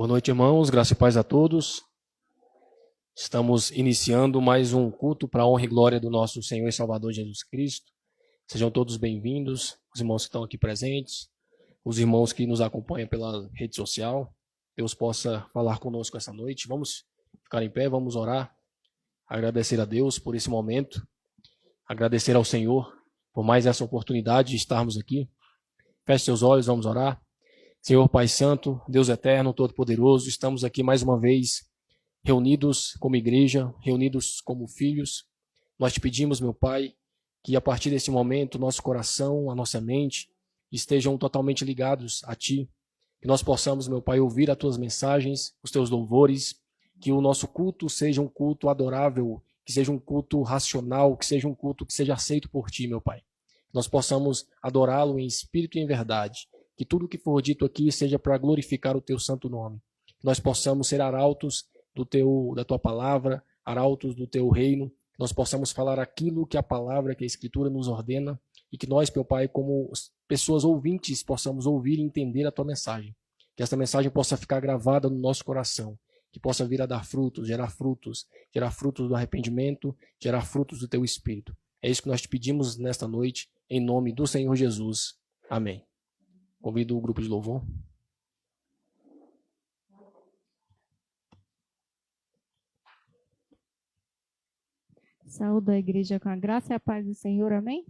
Boa noite, irmãos. Graça e paz a todos. Estamos iniciando mais um culto para a honra e glória do nosso Senhor e Salvador Jesus Cristo. Sejam todos bem-vindos, os irmãos que estão aqui presentes, os irmãos que nos acompanham pela rede social. Deus possa falar conosco essa noite. Vamos ficar em pé, vamos orar, agradecer a Deus por esse momento, agradecer ao Senhor por mais essa oportunidade de estarmos aqui. Feche seus olhos, vamos orar. Senhor Pai Santo, Deus Eterno, Todo-Poderoso, estamos aqui mais uma vez reunidos como igreja, reunidos como filhos. Nós te pedimos, meu Pai, que a partir desse momento nosso coração, a nossa mente estejam totalmente ligados a Ti. Que nós possamos, meu Pai, ouvir as Tuas mensagens, os Teus louvores, que o nosso culto seja um culto adorável, que seja um culto racional, que seja um culto que seja aceito por Ti, meu Pai. Que nós possamos adorá-lo em espírito e em verdade. Que tudo o que for dito aqui seja para glorificar o Teu santo nome. Que nós possamos ser arautos da Tua palavra, arautos do Teu reino. Que nós possamos falar aquilo que a palavra, que a Escritura nos ordena. E que nós, meu Pai, como pessoas ouvintes, possamos ouvir e entender a Tua mensagem. Que essa mensagem possa ficar gravada no nosso coração. Que possa vir a dar frutos, gerar frutos do arrependimento, gerar frutos do Teu Espírito. É isso que nós te pedimos nesta noite, em nome do Senhor Jesus. Amém. Convido o grupo de louvor. Saúdo a igreja com a graça e a paz do Senhor, amém?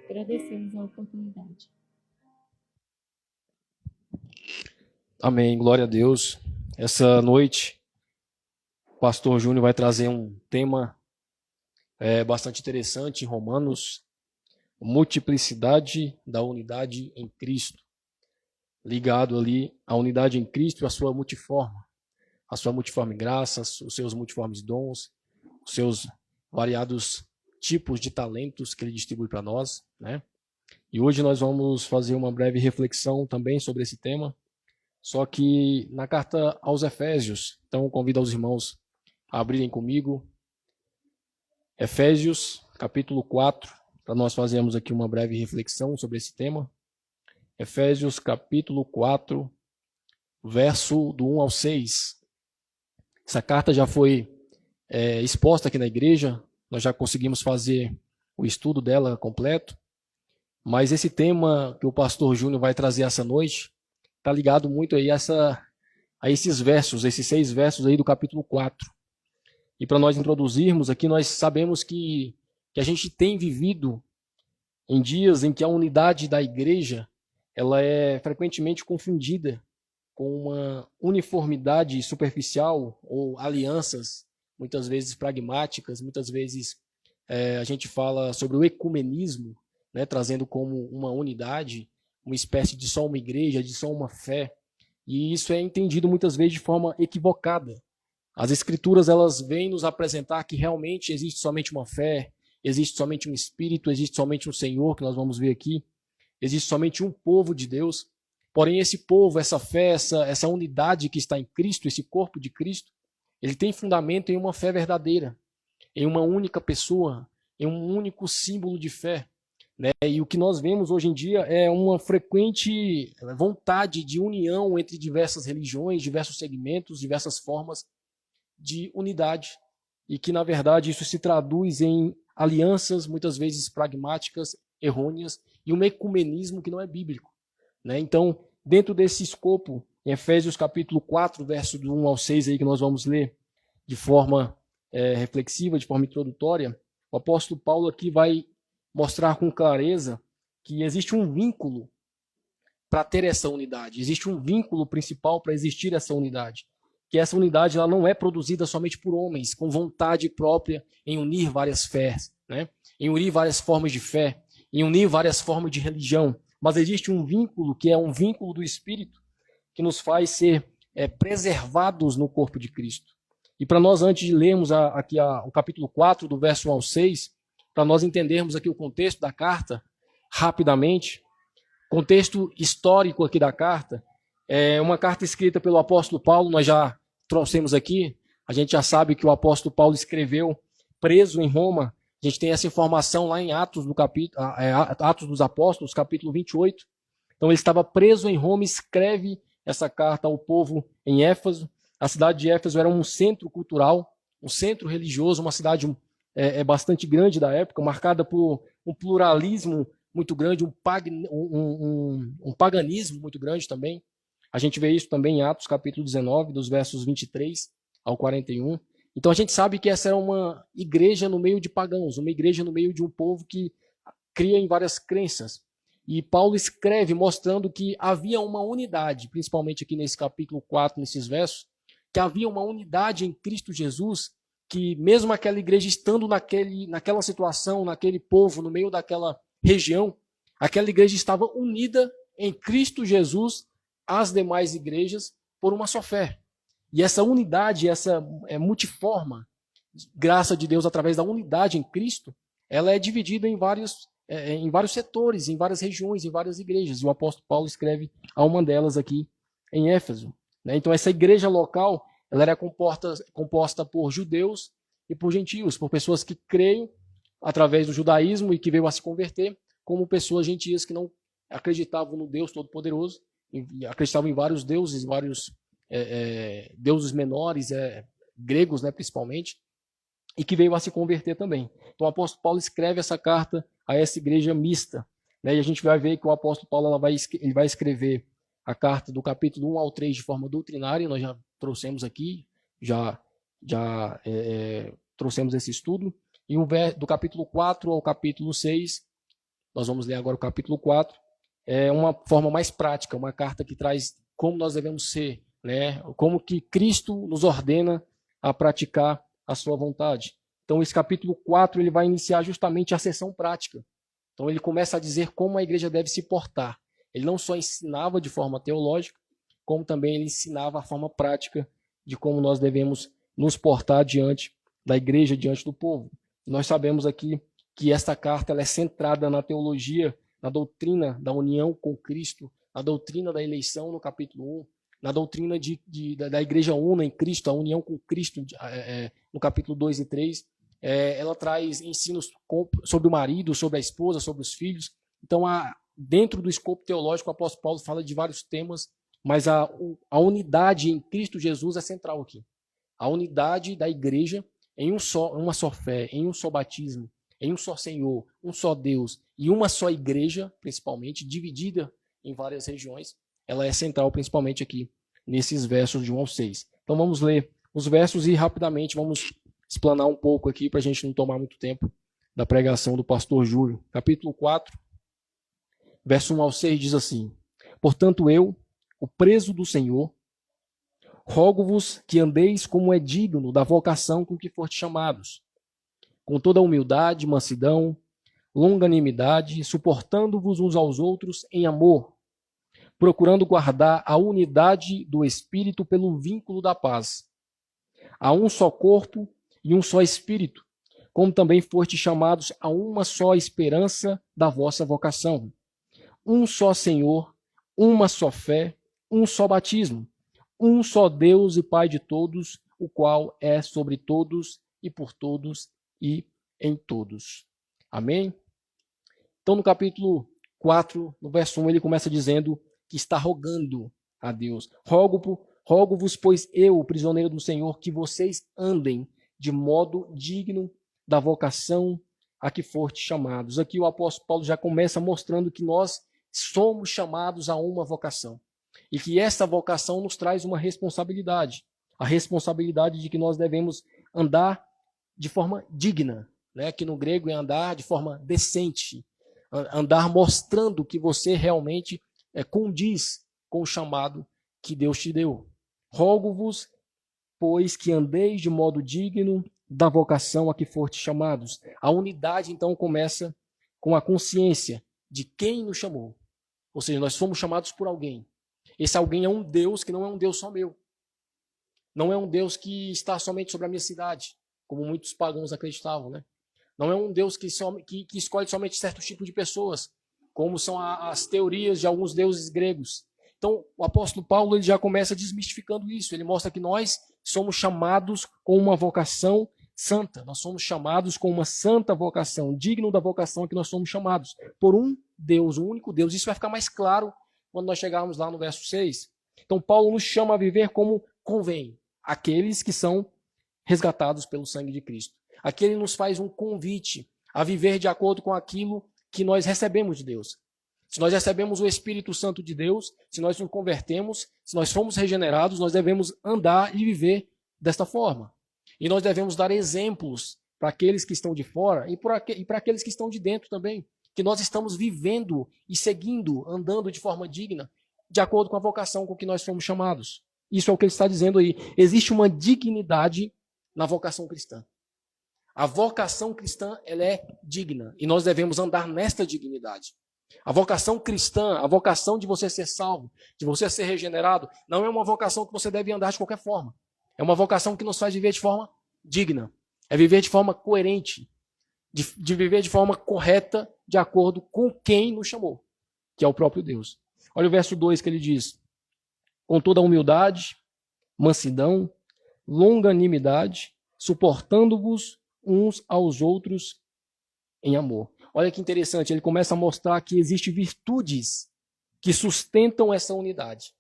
Agradecemos a oportunidade. Amém, glória a Deus. Essa noite, o pastor Júnior vai trazer um tema bastante interessante em Romanos, multiplicidade da unidade em Cristo, ligado ali à unidade em Cristo e à sua multiforme graça, os seus multiformes dons, os seus variados tipos de talentos que ele distribui para nós, né? E hoje nós vamos fazer uma breve reflexão também sobre esse tema, só que na carta aos Efésios. Então convido aos irmãos a abrirem comigo Efésios, capítulo 4, para nós fazermos aqui uma breve reflexão sobre esse tema. Efésios, capítulo 4, verso do 1 ao 6. Essa carta já foi exposta aqui na igreja, nós já conseguimos fazer o estudo dela completo, mas esse tema que o pastor Júnior vai trazer essa noite está ligado muito aí a esses versos, esses 6 versos aí do capítulo 4. E para nós introduzirmos aqui, nós sabemos que a gente tem vivido em dias em que a unidade da igreja ela é frequentemente confundida com uma uniformidade superficial ou alianças, muitas vezes pragmáticas, muitas vezes a gente fala sobre o ecumenismo, né, trazendo como uma unidade, uma espécie de só uma igreja, de só uma fé. E isso é entendido muitas vezes de forma equivocada. As escrituras elas vêm nos apresentar que realmente existe somente uma fé, existe somente um Espírito, existe somente um Senhor, que nós vamos ver aqui, existe somente um povo de Deus. Porém, esse povo, essa fé, essa unidade que está em Cristo, esse corpo de Cristo, ele tem fundamento em uma fé verdadeira, em uma única pessoa, em um único símbolo de fé, né? E o que nós vemos hoje em dia é uma frequente vontade de união entre diversas religiões, diversos segmentos, diversas formas de unidade, e que, na verdade, isso se traduz em alianças, muitas vezes pragmáticas, errôneas, e um ecumenismo que não é bíblico, né? Então, dentro desse escopo, em Efésios capítulo 4, verso do 1 ao 6, aí, que nós vamos ler de forma reflexiva, de forma introdutória, o apóstolo Paulo aqui vai mostrar com clareza que existe um vínculo para ter essa unidade, existe um vínculo principal para existir essa unidade, que essa unidade ela não é produzida somente por homens, com vontade própria em unir várias fés, né? Em unir várias formas de fé, em unir várias formas de religião, mas existe um vínculo que é um vínculo do Espírito, que nos faz ser preservados no corpo de Cristo. E para nós, antes de lermos aqui o capítulo 4, do verso 1 ao 6, para nós entendermos aqui o contexto da carta, rapidamente, contexto histórico aqui da carta, é uma carta escrita pelo apóstolo Paulo, nós já trouxemos aqui, a gente já sabe que o apóstolo Paulo escreveu preso em Roma, a gente tem essa informação lá em Atos dos Apóstolos, capítulo 28. Então ele estava preso em Roma, escreve essa carta ao povo em Éfeso. A cidade de Éfeso era um centro cultural, um centro religioso, uma cidade bastante grande da época, marcada por um pluralismo muito grande, um paganismo muito grande também. A gente vê isso também em Atos capítulo 19, dos versos 23 ao 41. Então a gente sabe que essa era uma igreja no meio de pagãos, uma igreja no meio de um povo que cria em várias crenças. E Paulo escreve mostrando que havia uma unidade, principalmente aqui nesse capítulo 4, nesses versos, que havia uma unidade em Cristo Jesus, que mesmo aquela igreja estando naquela situação, naquele povo, no meio daquela região, aquela igreja estava unida em Cristo Jesus às demais igrejas por uma só fé. E essa unidade, essa multiforma graça de Deus através da unidade em Cristo, ela é dividida em vários setores, em várias regiões, em várias igrejas. E o apóstolo Paulo escreve a uma delas aqui em Éfeso, né? Então essa igreja local, ela era composta por judeus e por gentios, por pessoas que creem através do judaísmo e que veio a se converter, como pessoas gentias que não acreditavam no Deus Todo-Poderoso, acreditavam em vários deuses, vários deuses menores, gregos, né, principalmente, e que veio a se converter também. Então o apóstolo Paulo escreve essa carta a essa igreja mista, né, e a gente vai ver que o apóstolo Paulo ele vai escrever a carta do capítulo 1 ao 3 de forma doutrinária, nós já trouxemos aqui, já trouxemos esse estudo, e do capítulo 4 ao capítulo 6, nós vamos ler agora o capítulo 4, é uma forma mais prática, uma carta que traz como nós devemos ser, né? Como que Cristo nos ordena a praticar a sua vontade. Então esse capítulo 4 ele vai iniciar justamente a sessão prática. Então ele começa a dizer como a igreja deve se portar. Ele não só ensinava de forma teológica, como também ele ensinava a forma prática de como nós devemos nos portar diante da igreja, diante do povo. Nós sabemos aqui que esta carta ela é centrada na teologia, na doutrina da união com Cristo, na doutrina da eleição no capítulo 1, na doutrina da igreja una em Cristo, a união com Cristo no capítulo 2 e 3. Ela traz ensinos sobre o marido, sobre a esposa, sobre os filhos. Então, dentro do escopo teológico, o apóstolo Paulo fala de vários temas, mas a unidade em Cristo Jesus é central aqui. A unidade da igreja em uma só fé, em um só batismo, em um só Senhor, um só Deus e uma só igreja, principalmente, dividida em várias regiões, ela é central principalmente aqui nesses versos de 1 ao 6. Então vamos ler os versos e rapidamente vamos explanar um pouco aqui para a gente não tomar muito tempo da pregação do pastor Júlio. Capítulo 4, verso 1 ao 6 diz assim: Portanto eu, o preso do Senhor, rogo-vos que andeis como é digno da vocação com que fortes chamados, com toda humildade, mansidão, longanimidade, suportando-vos uns aos outros em amor, procurando guardar a unidade do Espírito pelo vínculo da paz. Há um só corpo e um só Espírito, como também fostes chamados a uma só esperança da vossa vocação. Um só Senhor, uma só fé, um só batismo, um só Deus e Pai de todos, o qual é sobre todos e por todos e em todos. Amém? Então, no capítulo 4, no verso 1, ele começa dizendo que está rogando a Deus. Rogo-vos, pois eu, prisioneiro do Senhor, que vocês andem de modo digno da vocação a que fortes chamados. Aqui o apóstolo Paulo já começa mostrando que nós somos chamados a uma vocação. E que essa vocação nos traz uma responsabilidade. A responsabilidade de que nós devemos andar de forma digna, né? Que no grego é andar de forma decente. Andar mostrando que você realmente condiz com o chamado que Deus te deu. Rogo-vos, pois, que andeis de modo digno da vocação a que fortes chamados. A unidade, então, começa com a consciência de quem nos chamou. Ou seja, nós fomos chamados por alguém. Esse alguém é um Deus que não é um Deus só meu. Não é um Deus que está somente sobre a minha cidade, como muitos pagãos acreditavam, né? Não é um Deus que escolhe somente certo tipo de pessoas, como são as teorias de alguns deuses gregos. Então, o apóstolo Paulo ele já começa desmistificando isso. Ele mostra que nós somos chamados com uma vocação santa. Nós somos chamados com uma santa vocação, digno da vocação que nós somos chamados, por um Deus, um único Deus. Isso vai ficar mais claro quando nós chegarmos lá no verso 6. Então, Paulo nos chama a viver como convém aqueles que são resgatados pelo sangue de Cristo. Aqui ele nos faz um convite a viver de acordo com aquilo que nós recebemos de Deus. Se nós recebemos o Espírito Santo de Deus, se nós nos convertemos, se nós fomos regenerados, nós devemos andar e viver desta forma. E nós devemos dar exemplos para aqueles que estão de fora e para aqueles que estão de dentro também, que nós estamos vivendo e seguindo, andando de forma digna, de acordo com a vocação com que nós fomos chamados. Isso é o que ele está dizendo aí. Existe uma dignidade na vocação cristã. A vocação cristã ela é digna e nós devemos andar nesta dignidade. A vocação cristã, a vocação de você ser salvo, de você ser regenerado, não é uma vocação que você deve andar de qualquer forma. É uma vocação que nos faz viver de forma digna. É viver de forma coerente, de viver de forma correta, de acordo com quem nos chamou, que é o próprio Deus. Olha o verso 2 que ele diz: com toda humildade, mansidão, longanimidade, suportando-vos uns aos outros em amor. olha que interessante, ele começa a mostrar que existem virtudes que sustentam essa unidade.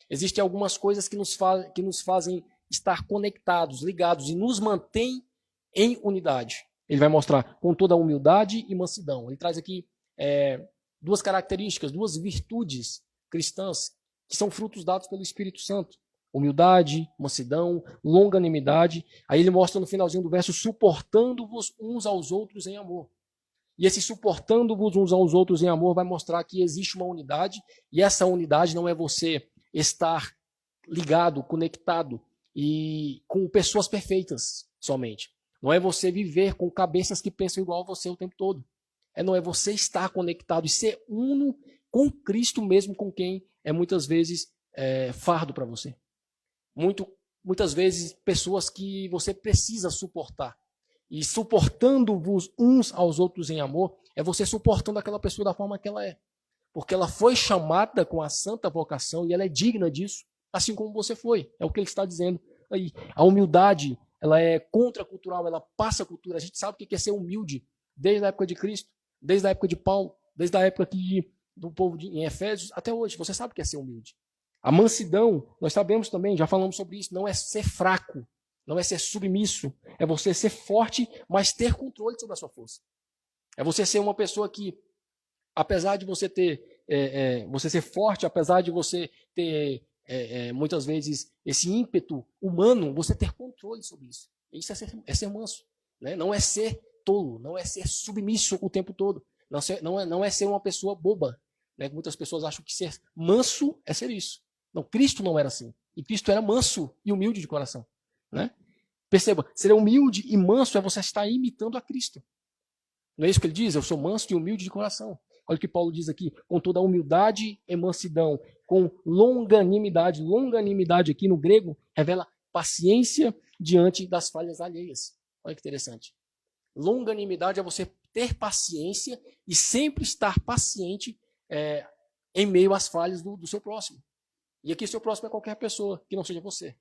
Existem algumas coisas que nos fazem estar conectados, ligados e nos mantêm em unidade. Ele vai mostrar com toda a humildade e mansidão. Ele traz aqui duas características, duas virtudes cristãs que são frutos dados pelo Espírito Santo. Humildade, mansidão, longanimidade. Aí ele mostra no finalzinho do verso, suportando-vos uns aos outros em amor. E esse suportando-vos uns aos outros em amor vai mostrar que existe uma unidade, e essa unidade não é você estar ligado, conectado e com pessoas perfeitas somente. Não é você viver com cabeças que pensam igual a você o tempo todo. Não é você estar conectado e ser uno com Cristo mesmo, com quem é muitas vezes fardo para você. Muitas vezes pessoas que você precisa suportar. E suportando-vos uns aos outros em amor, é você suportando aquela pessoa da forma que ela é. Porque ela foi chamada com a santa vocação e ela é digna disso, assim como você foi. É o que ele está dizendo aí. A humildade, ela é contracultural, ela passa a cultura. A gente sabe o que é ser humilde desde a época de Cristo, desde a época de Paulo, desde a época do povo em Efésios até hoje. Você sabe o que é ser humilde. A mansidão, nós sabemos também, já falamos sobre isso, não é ser fraco, não é ser submisso, é você ser forte, mas ter controle sobre a sua força. É você ser uma pessoa que, apesar de você você ser forte, apesar de você ter muitas vezes esse ímpeto humano, você ter controle sobre isso. Isso é ser manso, né? Não é ser tolo, não é ser submisso o tempo todo, não é ser uma pessoa boba, né? Muitas pessoas acham que ser manso é ser isso. Não, Cristo não era assim. E Cristo era manso e humilde de coração, né? Perceba, ser humilde e manso é você estar imitando a Cristo. Não é isso que ele diz? Eu sou manso e humilde de coração. Olha o que Paulo diz aqui, com toda a humildade e mansidão, com longanimidade. Longanimidade aqui no grego revela paciência diante das falhas alheias. Olha que interessante. Longanimidade é você ter paciência e sempre estar paciente em meio às falhas do seu próximo. E aqui seu próximo é qualquer pessoa que não seja você.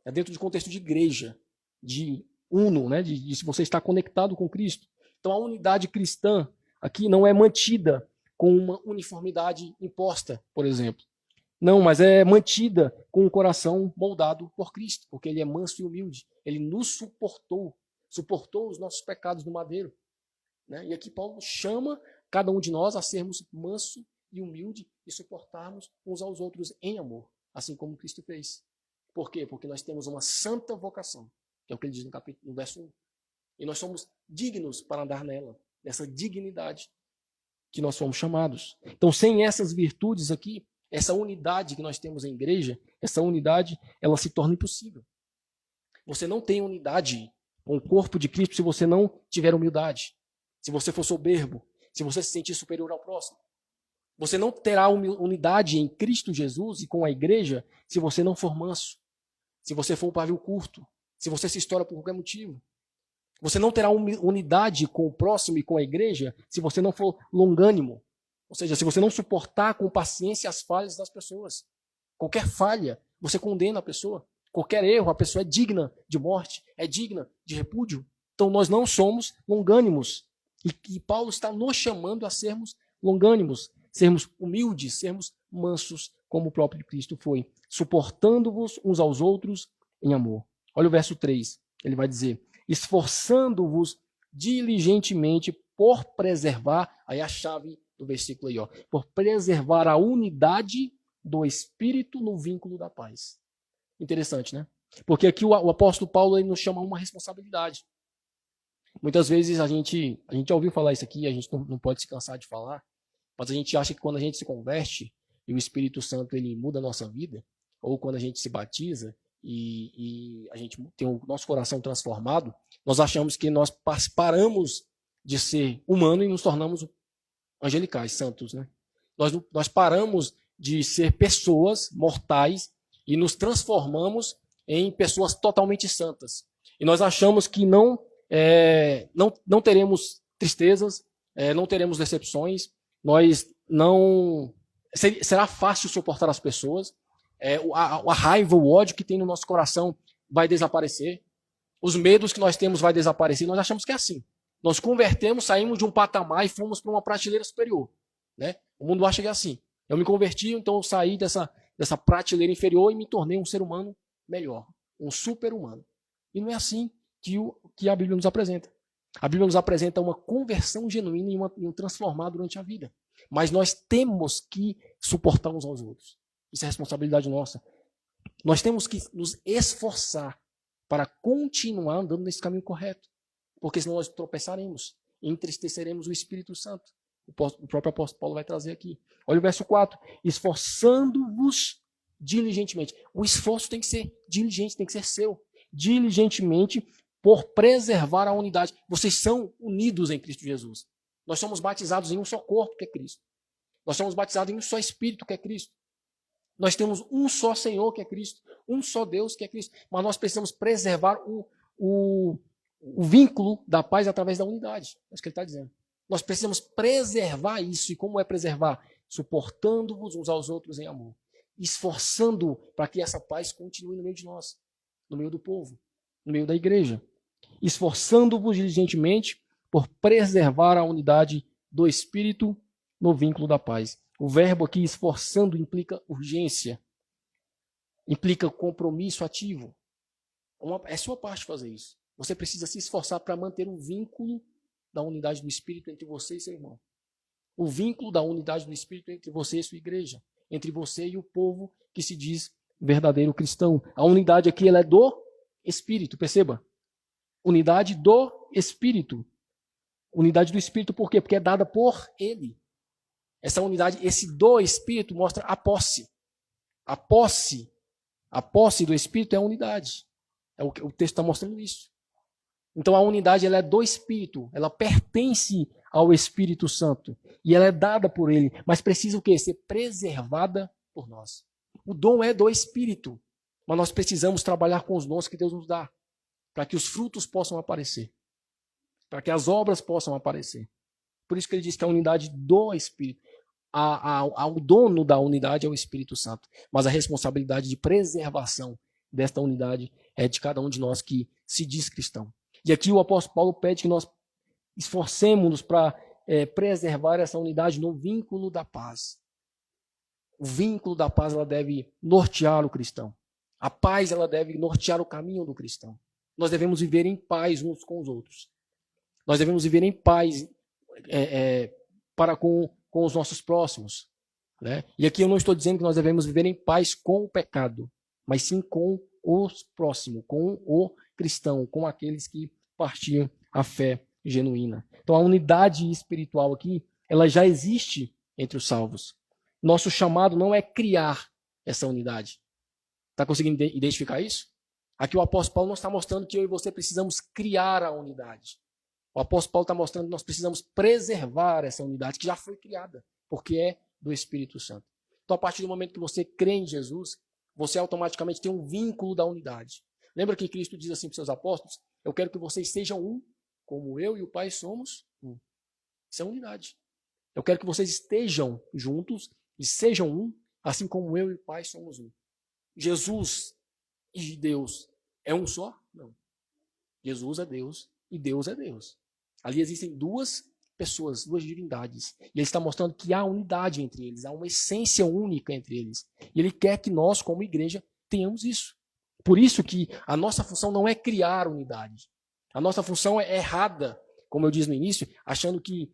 É dentro de contexto de igreja, de uno, né? de se você está conectado com Cristo. Então a unidade cristã aqui não é mantida com uma uniformidade imposta, por exemplo. Não, mas é mantida com o coração moldado por Cristo, porque ele é manso e humilde. Ele nos suportou os nossos pecados no madeiro. Né? E aqui Paulo chama cada um de nós a sermos manso e humilde e suportarmos uns aos outros em amor, assim como Cristo fez. Por quê? Porque nós temos uma santa vocação, que é o que ele diz no verso 1. E nós somos dignos para andar nela, dessa dignidade que nós fomos chamados. Então, sem essas virtudes aqui, essa unidade que nós temos em igreja, essa unidade, ela se torna impossível. Você não tem unidade com o corpo de Cristo se você não tiver humildade. Se você for soberbo, se você se sentir superior ao próximo. Você não terá unidade em Cristo Jesus e com a igreja se você não for manso, se você for um pavio curto, se você se estoura por qualquer motivo. Você não terá unidade com o próximo e com a igreja se você não for longânimo. Ou seja, se você não suportar com paciência as falhas das pessoas. Qualquer falha, você condena a pessoa. Qualquer erro, a pessoa é digna de morte, é digna de repúdio. Então nós não somos longânimos. E Paulo está nos chamando a sermos longânimos, sermos humildes, sermos mansos, como o próprio Cristo foi, suportando-vos uns aos outros em amor. Olha o verso 3, ele vai dizer, esforçando-vos diligentemente por preservar, aí a chave do versículo aí, por preservar a unidade do Espírito no vínculo da paz. Interessante, né? Porque aqui o apóstolo Paulo ele nos chama a uma responsabilidade. Muitas vezes a gente já ouviu falar isso aqui, a gente não pode se cansar de falar, mas a gente acha que quando a gente se converte e o Espírito Santo ele muda a nossa vida, ou quando a gente se batiza e a gente tem o nosso coração transformado, nós achamos que nós paramos de ser humano e nos tornamos angelicais, santos, né? Nós paramos de ser pessoas mortais e nos transformamos em pessoas totalmente santas. E nós achamos que não teremos tristezas, não teremos decepções, será fácil suportar as pessoas, a raiva, o ódio que tem no nosso coração vai desaparecer, os medos que nós temos vai desaparecer, nós achamos que é assim. Nós convertemos, saímos de um patamar e fomos para uma prateleira superior. Né? O mundo acha que é assim. Eu me converti, então eu saí dessa prateleira inferior e me tornei um ser humano melhor, um super-humano. E não é assim que a Bíblia nos apresenta. A Bíblia nos apresenta uma conversão genuína e um transformar durante a vida. Mas nós temos que suportar uns aos outros. Isso é responsabilidade nossa. Nós temos que nos esforçar para continuar andando nesse caminho correto. Porque senão nós tropeçaremos e entristeceremos o Espírito Santo. O próprio apóstolo Paulo vai trazer aqui. Olha o verso 4. Esforçando-vos diligentemente. O esforço tem que ser diligente, tem que ser seu. Diligentemente por preservar a unidade. Vocês são unidos em Cristo Jesus. Nós somos batizados em um só corpo, que é Cristo. Nós somos batizados em um só Espírito, que é Cristo. Nós temos um só Senhor, que é Cristo. Um só Deus, que é Cristo. Mas nós precisamos preservar o vínculo da paz através da unidade. É isso que ele está dizendo. Nós precisamos preservar isso. E como é preservar? Suportando-vos uns aos outros em amor. Esforçando para que essa paz continue no meio de nós. No meio do povo. No meio da igreja. Esforçando-vos diligentemente por preservar a unidade do Espírito no vínculo da paz. O verbo aqui, esforçando, implica urgência. Implica compromisso ativo. É sua parte fazer isso. Você precisa se esforçar para manter um vínculo da unidade do Espírito entre você e seu irmão. O vínculo da unidade do Espírito entre você e sua igreja. Entre você e o povo que se diz verdadeiro cristão. A unidade aqui ela é do Espírito, perceba. Unidade do Espírito. Unidade do Espírito por quê? Porque é dada por Ele. Essa unidade, esse do Espírito mostra a posse. A posse do Espírito é a unidade. O texto está mostrando isso. Então a unidade ela é do Espírito. Ela pertence ao Espírito Santo. E ela é dada por Ele. Mas precisa o quê? Ser preservada por nós. O dom é do Espírito. Mas nós precisamos trabalhar com os dons que Deus nos dá. Para que os frutos possam aparecer. Para que as obras possam aparecer. Por isso que ele diz que a unidade do Espírito. O dono da unidade é o Espírito Santo. Mas a responsabilidade de preservação desta unidade é de cada um de nós que se diz cristão. E aqui o apóstolo Paulo pede que nós esforcemos-nos para preservar essa unidade no vínculo da paz. O vínculo da paz ela deve nortear o cristão. A paz ela deve nortear o caminho do cristão. Nós devemos viver em paz uns com os outros. Nós devemos viver em paz para com os nossos próximos. Né? E aqui eu não estou dizendo que nós devemos viver em paz com o pecado, mas sim com os próximos, com o cristão, com aqueles que partilham a fé genuína. Então a unidade espiritual aqui, ela já existe entre os salvos. Nosso chamado não é criar essa unidade. Está conseguindo identificar isso? Aqui o apóstolo Paulo não está mostrando que eu e você precisamos criar a unidade. O apóstolo Paulo está mostrando que nós precisamos preservar essa unidade que já foi criada, porque é do Espírito Santo. Então, a partir do momento que você crê em Jesus, você automaticamente tem um vínculo da unidade. Lembra que Cristo diz assim para os seus apóstolos? Eu quero que vocês sejam um, como eu e o Pai somos um. Isso é unidade. Eu quero que vocês estejam juntos e sejam um, assim como eu e o Pai somos um. Jesus e Deus é um só? Não. Jesus é Deus e Deus é Deus. Ali existem duas pessoas, duas divindades. E ele está mostrando que há unidade entre eles, há uma essência única entre eles. E ele quer que nós, como igreja, tenhamos isso. Por isso que a nossa função não é criar unidade. A nossa função é errada, como eu disse no início, achando que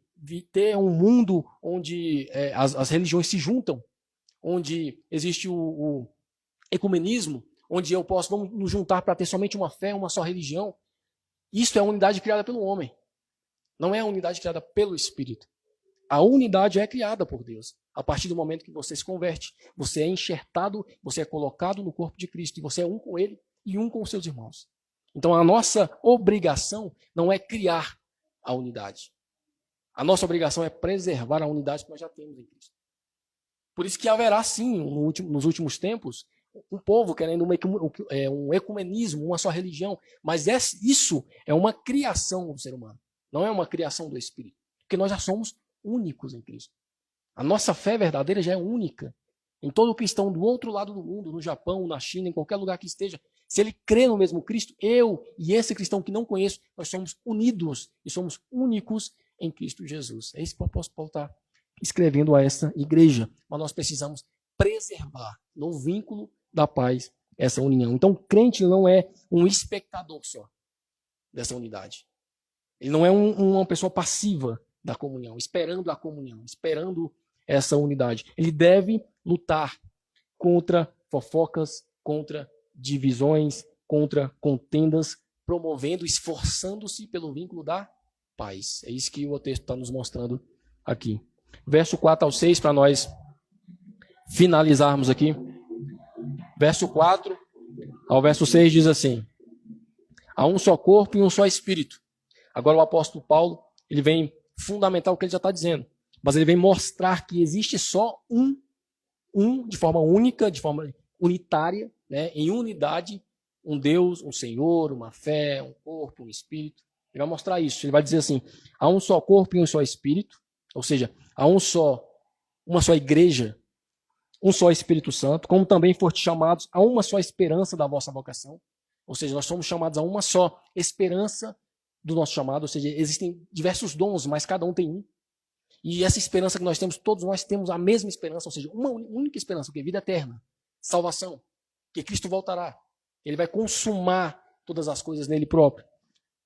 ter um mundo onde as religiões se juntam, onde existe o ecumenismo, onde vamos nos juntar para ter somente uma fé, uma só religião. Isso é a unidade criada pelo homem. Não é a unidade criada pelo Espírito. A unidade é criada por Deus. A partir do momento que você se converte, você é enxertado, você é colocado no corpo de Cristo, e você é um com Ele e um com os seus irmãos. Então a nossa obrigação não é criar a unidade. A nossa obrigação é preservar a unidade que nós já temos em Cristo. Por isso que haverá sim, nos últimos tempos, um povo querendo um ecumenismo, uma só religião. Mas isso é uma criação do ser humano. Não é uma criação do Espírito. Porque nós já somos únicos em Cristo. A nossa fé verdadeira já é única. Em todo cristão do outro lado do mundo, no Japão, na China, em qualquer lugar que esteja, Se ele crê no mesmo Cristo, eu e esse cristão que não conheço, nós somos unidos e somos únicos em Cristo Jesus. É isso que o apóstolo Paulo está escrevendo a essa igreja. Mas nós precisamos preservar no vínculo da paz essa união. Então, o crente não é um espectador só dessa unidade. Ele não é uma pessoa passiva da comunhão, esperando a comunhão, esperando essa unidade. Ele deve lutar contra fofocas, contra divisões, contra contendas, promovendo, esforçando-se pelo vínculo da paz. É isso que o texto está nos mostrando aqui. Verso 4 ao 6, para nós finalizarmos aqui. Verso 4 ao verso 6 diz assim: há um só corpo e um só espírito. Agora o apóstolo Paulo, ele vem fundamentar o que ele já está dizendo, mas ele vem mostrar que existe só um de forma única, de forma unitária, né, em unidade, um Deus, um Senhor, uma fé, um corpo, um espírito. Ele vai mostrar isso. Ele vai dizer assim: há um só corpo e um só espírito, ou seja, há uma só igreja, um só Espírito Santo, como também foste chamados a uma só esperança da vossa vocação. Ou seja, nós somos chamados a uma só esperança do nosso chamado, ou seja, existem diversos dons, mas cada um tem um. E essa esperança que nós temos, todos nós temos a mesma esperança, ou seja, uma única esperança, que é vida eterna, salvação, que Cristo voltará. Ele vai consumar todas as coisas nele próprio.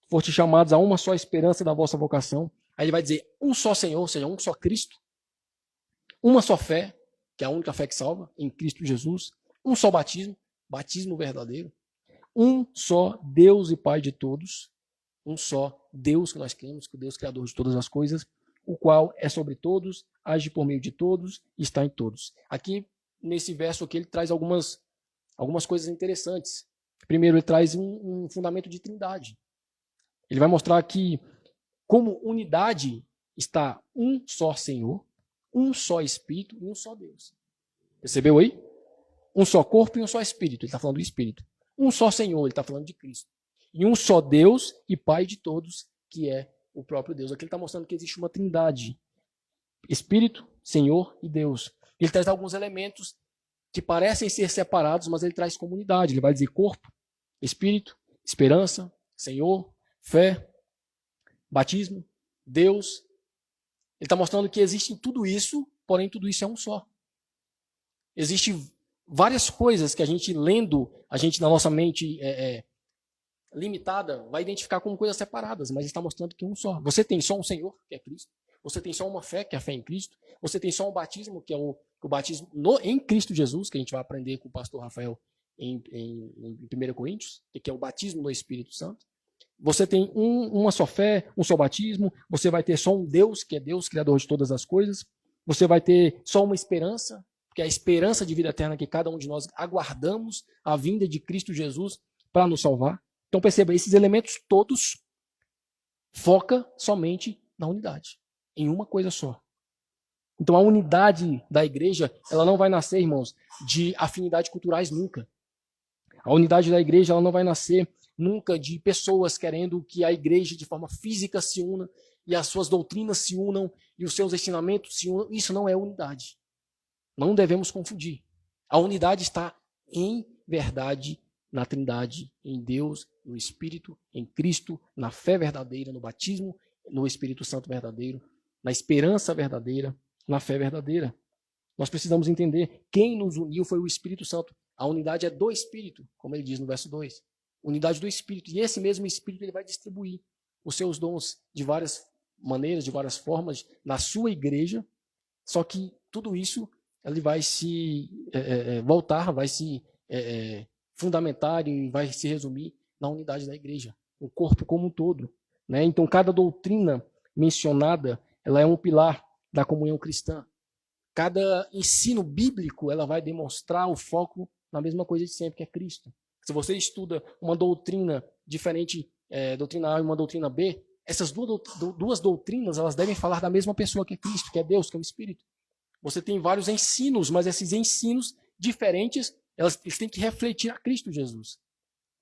Foste chamados a uma só esperança da vossa vocação. Aí ele vai dizer um só Senhor, ou seja, um só Cristo, uma só fé, que é a única fé que salva, em Cristo Jesus, um só batismo, batismo verdadeiro, um só Deus e Pai de todos, um só Deus que nós cremos, que o Deus criador de todas as coisas, o qual é sobre todos, age por meio de todos e está em todos. Aqui, nesse verso aqui, ele traz algumas coisas interessantes. Primeiro, ele traz um fundamento de trindade. Ele vai mostrar que, como unidade, está um só Senhor, um só Espírito e um só Deus. Percebeu aí? Um só corpo e um só Espírito. Ele está falando do Espírito. Um só Senhor, ele está falando de Cristo. E um só Deus e Pai de todos, que é o próprio Deus. Aqui ele está mostrando que existe uma trindade. Espírito, Senhor e Deus. Ele traz alguns elementos que parecem ser separados, mas ele traz comunidade. Ele vai dizer corpo, Espírito, esperança, Senhor, fé, batismo, Deus. Ele está mostrando que existe tudo isso, porém tudo isso é um só. Existem várias coisas que a gente lendo, a gente na nossa mente limitada, vai identificar como coisas separadas, mas está mostrando que é um só. Você tem só um Senhor, que é Cristo. Você tem só uma fé, que é a fé em Cristo. Você tem só um batismo, que é o batismo em Cristo Jesus, que a gente vai aprender com o pastor Rafael em 1 Coríntios, que é o batismo no Espírito Santo. Você tem uma só fé, um só batismo. Você vai ter só um Deus, que é Deus, criador de todas as coisas. Você vai ter só uma esperança, que é a esperança de vida eterna que cada um de nós aguardamos, a vinda de Cristo Jesus para nos salvar. Então perceba, esses elementos todos focam somente na unidade, em uma coisa só. Então a unidade da igreja, ela não vai nascer, irmãos, de afinidades culturais nunca. A unidade da igreja, ela não vai nascer nunca de pessoas querendo que a igreja de forma física se una e as suas doutrinas se unam e os seus ensinamentos se unam. Isso não é unidade. Não devemos confundir. A unidade está em verdade na Trindade, em Deus, no Espírito, em Cristo, na fé verdadeira, no batismo, no Espírito Santo verdadeiro, na esperança verdadeira, na fé verdadeira. Nós precisamos entender, quem nos uniu foi o Espírito Santo. A unidade é do Espírito, como ele diz no verso 2. Unidade do Espírito. E esse mesmo Espírito ele vai distribuir os seus dons de várias maneiras, de várias formas, na sua igreja. Só que tudo isso ele vai se voltar, vai se fundamentar e vai se resumir na unidade da igreja, o corpo como um todo. Né? Então, cada doutrina mencionada ela é um pilar da comunhão cristã. Cada ensino bíblico ela vai demonstrar o foco na mesma coisa de sempre, que é Cristo. Se você estuda uma doutrina diferente, doutrina A e uma doutrina B, essas duas doutrinas elas devem falar da mesma pessoa, que é Cristo, que é Deus, que é o Espírito. Você tem vários ensinos, mas esses ensinos diferentes, eles têm que refletir a Cristo Jesus.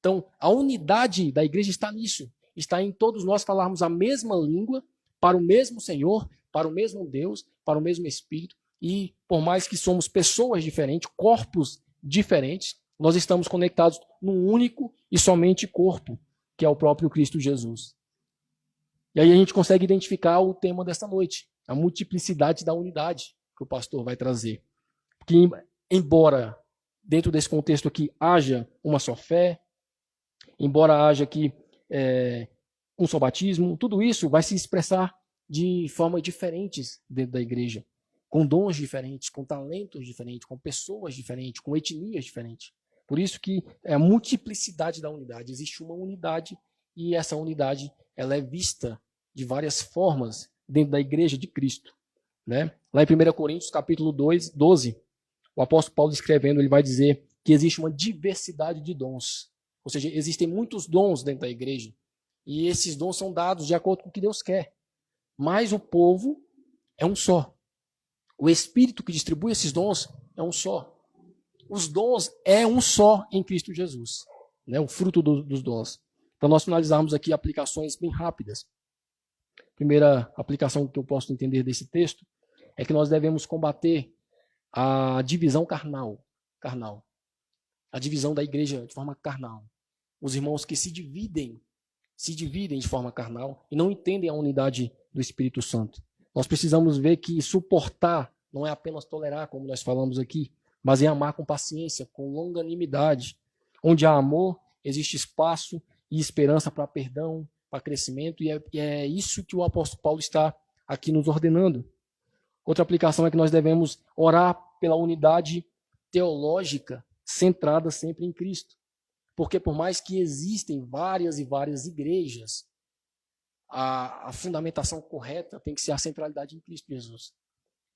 Então, a unidade da igreja está nisso. Está em todos nós falarmos a mesma língua, para o mesmo Senhor, para o mesmo Deus, para o mesmo Espírito. E por mais que somos pessoas diferentes, corpos diferentes, Nós estamos conectados num único e somente corpo, que é o próprio Cristo Jesus. E aí a gente consegue identificar o tema desta noite, a multiplicidade da unidade que o pastor vai trazer. Porque, embora dentro desse contexto aqui haja uma só fé, embora haja aqui um só batismo, tudo isso vai se expressar de formas diferentes dentro da igreja, com dons diferentes, com talentos diferentes, com pessoas diferentes, com etnias diferentes. Por isso que é a multiplicidade da unidade. Existe uma unidade e essa unidade ela é vista de várias formas dentro da igreja de Cristo. Né? Lá em 1 Coríntios, capítulo 12, o apóstolo Paulo escrevendo, ele vai dizer que existe uma diversidade de dons. Ou seja, existem muitos dons dentro da igreja. E esses dons são dados de acordo com o que Deus quer. Mas o povo é um só. O Espírito que distribui esses dons é um só. Os dons é um só em Cristo Jesus. Né? O fruto dos dons. Para nós finalizarmos aqui aplicações bem rápidas. Primeira aplicação que eu posso entender desse texto é que nós devemos combater a divisão carnal. A divisão da igreja de forma carnal. Os irmãos que se dividem de forma carnal e não entendem a unidade do Espírito Santo. Nós precisamos ver que suportar não é apenas tolerar, como nós falamos aqui, mas é amar com paciência, com longanimidade. Onde há amor, existe espaço e esperança para perdão, para crescimento, e é isso que o apóstolo Paulo está aqui nos ordenando. Outra aplicação é que nós devemos orar pela unidade teológica centrada sempre em Cristo. Porque por mais que existem várias e várias igrejas, a fundamentação correta tem que ser a centralidade em Cristo Jesus.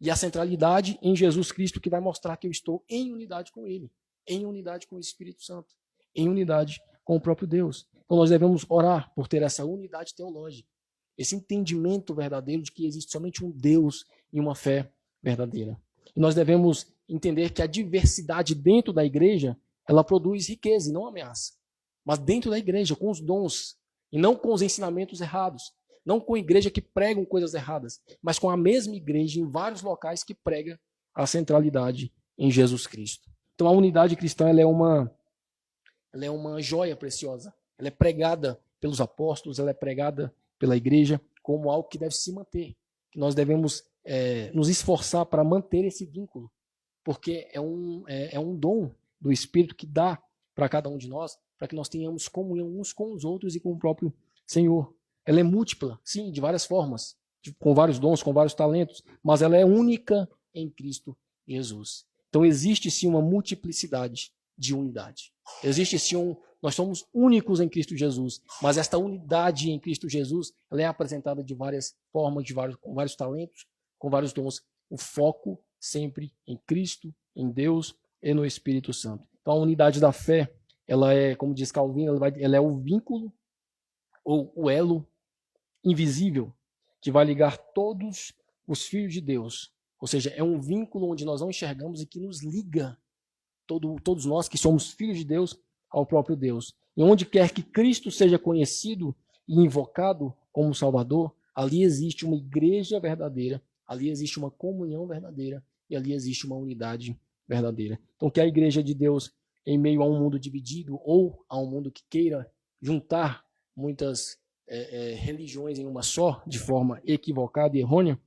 E a centralidade em Jesus Cristo que vai mostrar que eu estou em unidade com Ele, em unidade com o Espírito Santo, em unidade com o próprio Deus. Então nós devemos orar por ter essa unidade teológica, esse entendimento verdadeiro de que existe somente um Deus e uma fé verdadeira. E nós devemos entender que a diversidade dentro da igreja, ela produz riqueza e não ameaça. Mas dentro da igreja, com os dons, e não com os ensinamentos errados, não com a igreja que pregam coisas erradas, mas com a mesma igreja em vários locais que prega a centralidade em Jesus Cristo. Então a unidade cristã ela é uma joia preciosa. Ela é pregada pelos apóstolos, ela é pregada pela igreja como algo que deve se manter. Que nós devemos nos esforçar para manter esse vínculo, porque é um dom do Espírito que dá para cada um de nós, para que nós tenhamos comunhão uns com os outros e com o próprio Senhor. Ela é múltipla, sim, de várias formas, com vários dons, com vários talentos, mas ela é única em Cristo Jesus. Então existe sim uma multiplicidade de unidade. Existe sim nós somos únicos em Cristo Jesus, mas esta unidade em Cristo Jesus, ela é apresentada de várias formas, com vários talentos, com vários dons. O foco sempre em Cristo, em Deus e no Espírito Santo. Então a unidade da fé, ela é, como diz Calvino, ela é o vínculo ou o elo invisível que vai ligar todos os filhos de Deus. Ou seja, é um vínculo onde nós não enxergamos e que nos liga, todos nós que somos filhos de Deus, ao próprio Deus. E onde quer que Cristo seja conhecido e invocado como Salvador, ali existe uma igreja verdadeira, ali existe uma comunhão verdadeira e ali existe uma unidade verdadeira. Então, que a igreja de Deus, em meio a um mundo dividido ou a um mundo que queira juntar muitas religiões em uma só, de forma equivocada e errônea,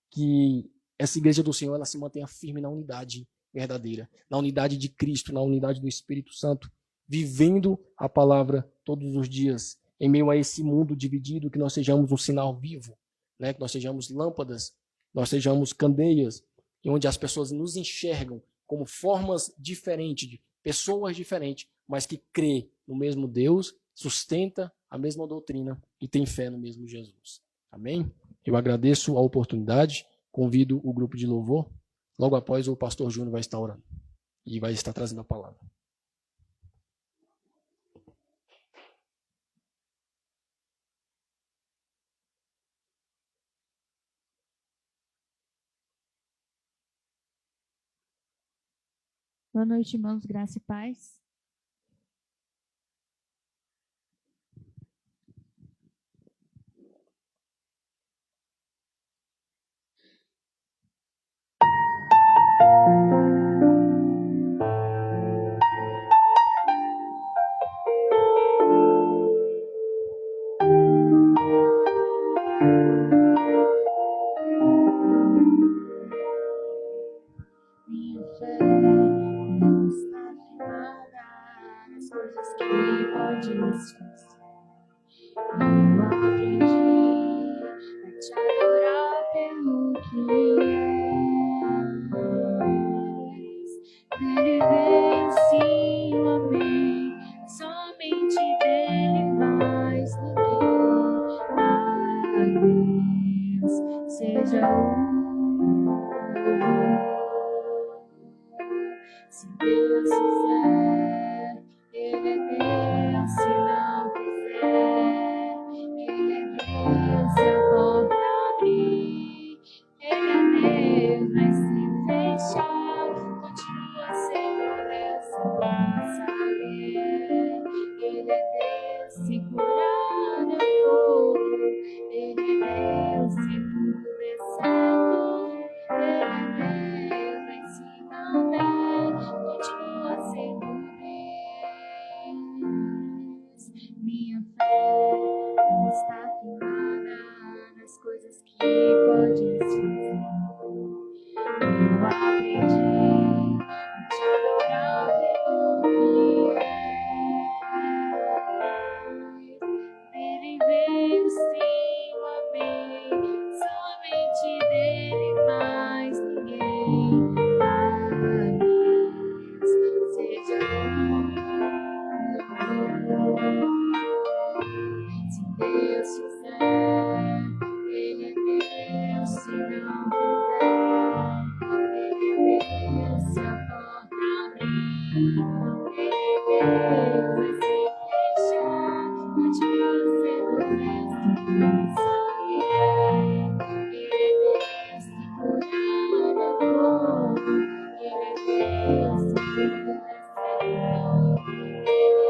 que essa igreja do Senhor ela se mantenha firme na unidade verdadeira, na unidade de Cristo, na unidade do Espírito Santo, vivendo a palavra todos os dias, em meio a esse mundo dividido, que nós sejamos um sinal vivo, né? Que nós sejamos lâmpadas, nós sejamos candeias, e onde as pessoas nos enxergam como formas diferentes, de pessoas diferentes, mas que crê no mesmo Deus, sustenta a mesma doutrina e tem fé no mesmo Jesus. Amém? Eu agradeço a oportunidade, convido o grupo de louvor. Logo após, o pastor Júnior vai estar orando e vai estar trazendo a palavra. Boa noite, irmãos, graça e paz. podes fazer. Eu aprendi a te adorar pelo que és. Dele veio sim o amém, somente dele mais ninguém. A Deus seja o se Deus fizer, Ele é Deus. Se não fizer, Ele é Deus. Se a porta abrir, Ele é Deus. Mas se fechar, continua sendo Deus. Se passar, Ele é Deus. Se curar, eu vou. Ele é Deus. Se tudo der certo, Ele é Deus. Mas se não der, continua sendo Deus. Minha fé não está firmada nas coisas que podes fazer. Eu aprendi a te adorar pelo que és. Dele veio sim o amém, somente dele mais ninguém. Seja se Deus fizer, Ele é Deus. Se não fizer, Ele é Deus. Se a porta abrir, Ele é Deus. Mas se fechar, continua sendo Deus. Que passar, Ele é Deus. Se curar, eu vou. Ele é Deus. Se tudo der certo, Ele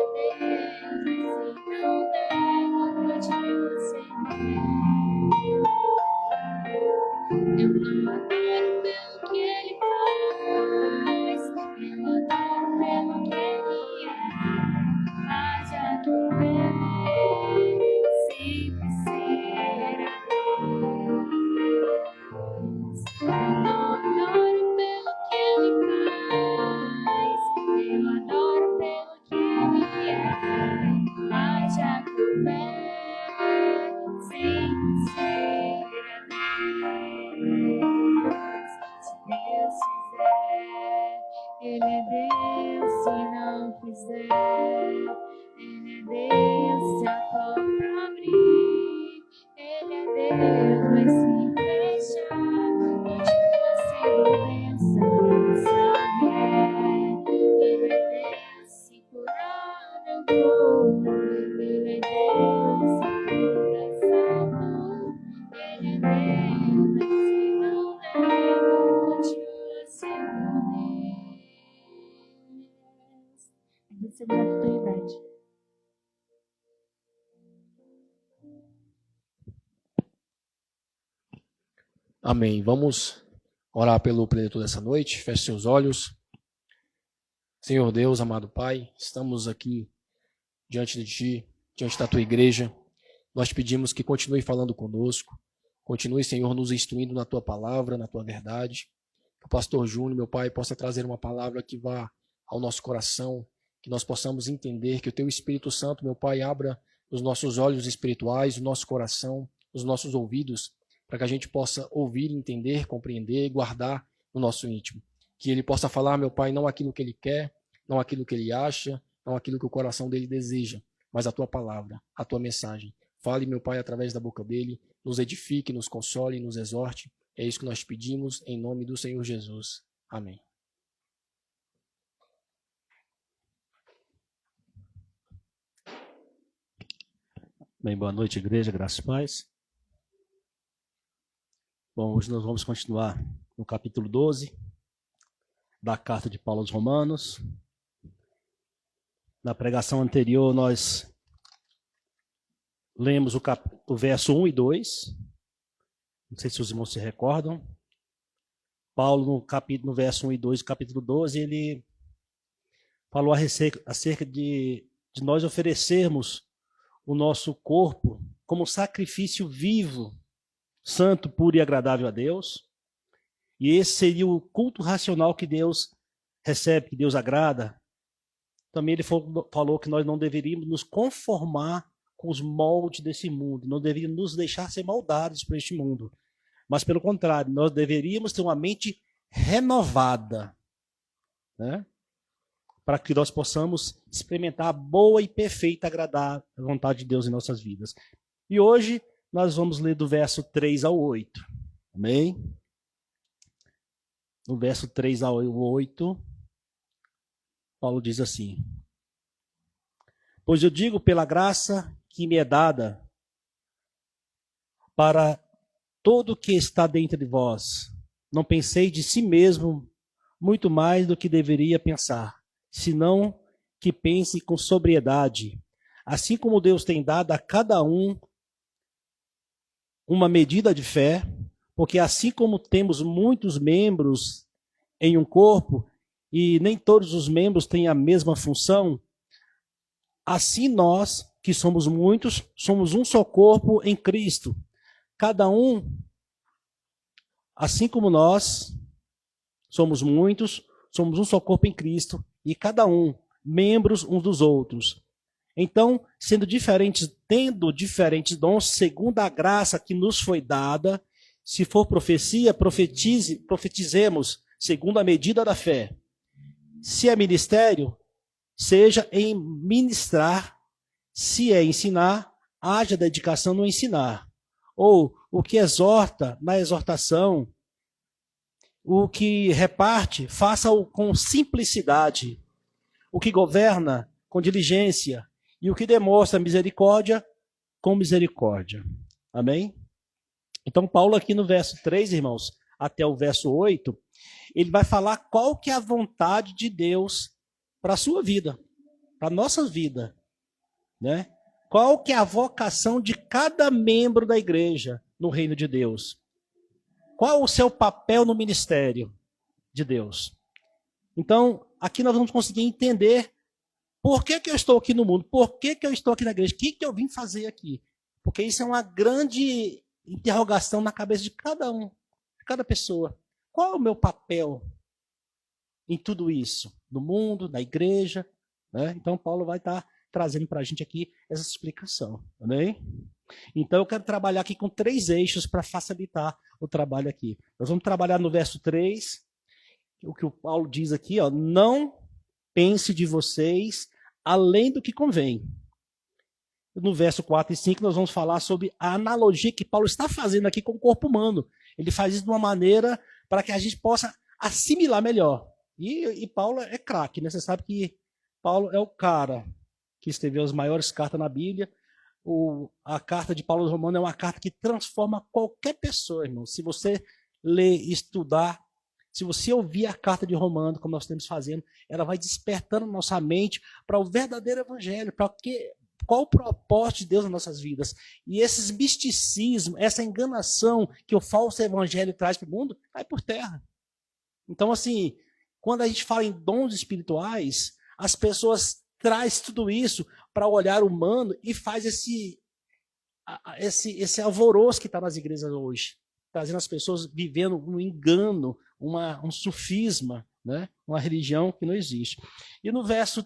é Deus. Mas se não der, continua sendo Deus. Eu não adoro pelo que Ele faz, eu adoro pelo que Ele é. Haja que eu sempre ser a Deus. Eu não adoro pelo que Ele faz, eu adoro pelo que Ele é. Haja que eu sempre ser a Deus. Se Deus fizer, Ele é Deus. Se não fizer, Ele é Deus. Se a porta abrir, Ele é Deus. Mas se fechar, continua sendo Deus. Sabe, Ele é Deus. Se curar, eu vou. Ele é Deus. Se tudo der certo, Ele é Deus. Mas se não der, continua sendo Deus. Ainda segunda oportunidade. Amém. Vamos orar pelo preletor dessa noite. Feche seus olhos. Senhor Deus, amado Pai, estamos aqui diante de Ti, diante da Tua igreja. Nós te pedimos que continue falando conosco. Continue, Senhor, nos instruindo na Tua palavra, na Tua verdade. Que o pastor Júnior, meu Pai, possa trazer uma palavra que vá ao nosso coração, que nós possamos entender, que o Teu Espírito Santo, meu Pai, abra os nossos olhos espirituais, o nosso coração, os nossos ouvidos, para que a gente possa ouvir, entender, compreender e guardar no nosso íntimo. Que Ele possa falar, meu Pai, não aquilo que Ele quer, não aquilo que Ele acha, não aquilo que o coração dele deseja, mas a Tua palavra, a Tua mensagem. Fale, meu Pai, através da boca dele, nos edifique, nos console, nos exorte. É isso que nós pedimos em nome do Senhor Jesus. Amém. Bem, boa noite, igreja, graças e paz. Bom, hoje nós vamos continuar no capítulo 12 da carta de Paulo aos Romanos. Na pregação anterior, nós lemos o verso 1 e 2. Não sei se os irmãos se recordam. Paulo, no verso 1 e 2 do capítulo 12, ele falou acerca de nós oferecermos o nosso corpo como sacrifício vivo, santo, puro e agradável a Deus. E esse seria o culto racional que Deus recebe, que Deus agrada. também ele falou que nós não deveríamos nos conformar com os moldes desse mundo, não deveríamos nos deixar ser moldados por este mundo. Mas, pelo contrário, nós deveríamos ter uma mente renovada, né? Para que nós possamos experimentar a boa e perfeita, agradável vontade de Deus em nossas vidas. E hoje nós vamos ler do verso 3 ao 8. Amém? No verso 3 ao 8, Paulo diz assim: pois eu digo pela graça que me é dada para todo o que está dentro de vós, não pensei de si mesmo muito mais do que deveria pensar, senão que pense com sobriedade, assim como Deus tem dado a cada um uma medida de fé, porque assim como temos muitos membros em um corpo, e nem todos os membros têm a mesma função, assim nós, que somos muitos, somos um só corpo em Cristo. Cada um, assim como nós somos muitos, somos um só corpo em Cristo, e cada um, membros uns dos outros. Então, sendo diferentes, tendo diferentes dons, segundo a graça que nos foi dada, se for profecia, profetizemos segundo a medida da fé. Se é ministério, seja em ministrar. Se é ensinar, haja dedicação no ensinar. Ou o que exorta, na exortação. O que reparte, faça-o com simplicidade. O que governa, com diligência. E o que demonstra misericórdia, com misericórdia. Amém? Então, Paulo aqui no verso 3, irmãos, até o verso 8, ele vai falar qual que é a vontade de Deus para a sua vida, para a nossa vida, né? Qual que é a vocação de cada membro da igreja no reino de Deus? Qual o seu papel no ministério de Deus? Então, aqui nós vamos conseguir entender por que eu estou aqui no mundo, por que eu estou aqui na igreja, o que eu vim fazer aqui. Porque isso é uma grande interrogação na cabeça de cada um, de cada pessoa. Qual é o meu papel em tudo isso? No mundo, na igreja, né? Então, Paulo vai estar trazendo para a gente aqui essa explicação. Amém? Então, eu quero trabalhar aqui com 3 eixos para facilitar o trabalho aqui. Nós vamos trabalhar no verso 3, o que o Paulo diz aqui, ó, não pense de vocês além do que convém. No verso 4 e 5, nós vamos falar sobre a analogia que Paulo está fazendo aqui com o corpo humano. Ele faz isso de uma maneira para que a gente possa assimilar melhor. E Paulo é craque, né? Você sabe que Paulo é o cara que escreveu as maiores cartas na Bíblia. A carta de Paulo aos Romanos é uma carta que transforma qualquer pessoa, irmão. Se você ler, estudar, se você ouvir a carta de Romanos, como nós estamos fazendo, ela vai despertando nossa mente para o verdadeiro evangelho, para qual o propósito de Deus nas nossas vidas. E esses misticismos, essa enganação que o falso evangelho traz para o mundo, cai por terra. Então, assim, quando a gente fala em dons espirituais, as pessoas trazem tudo isso para o olhar humano e faz esse alvoroço que está nas igrejas hoje, trazendo as pessoas vivendo um engano, um sufisma, né? Uma religião que não existe. E no verso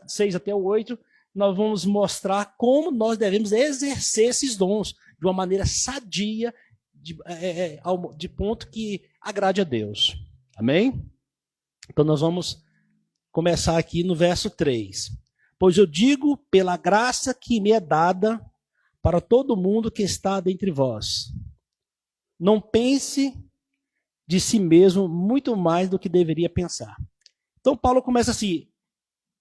6 até o 8, nós vamos mostrar como nós devemos exercer esses dons de uma maneira sadia, de ponto que agrade a Deus. Amém? Então nós vamos começar aqui no verso 3. Pois eu digo pela graça que me é dada para todo mundo que está dentre vós. Não pense de si mesmo muito mais do que deveria pensar. Então Paulo começa assim: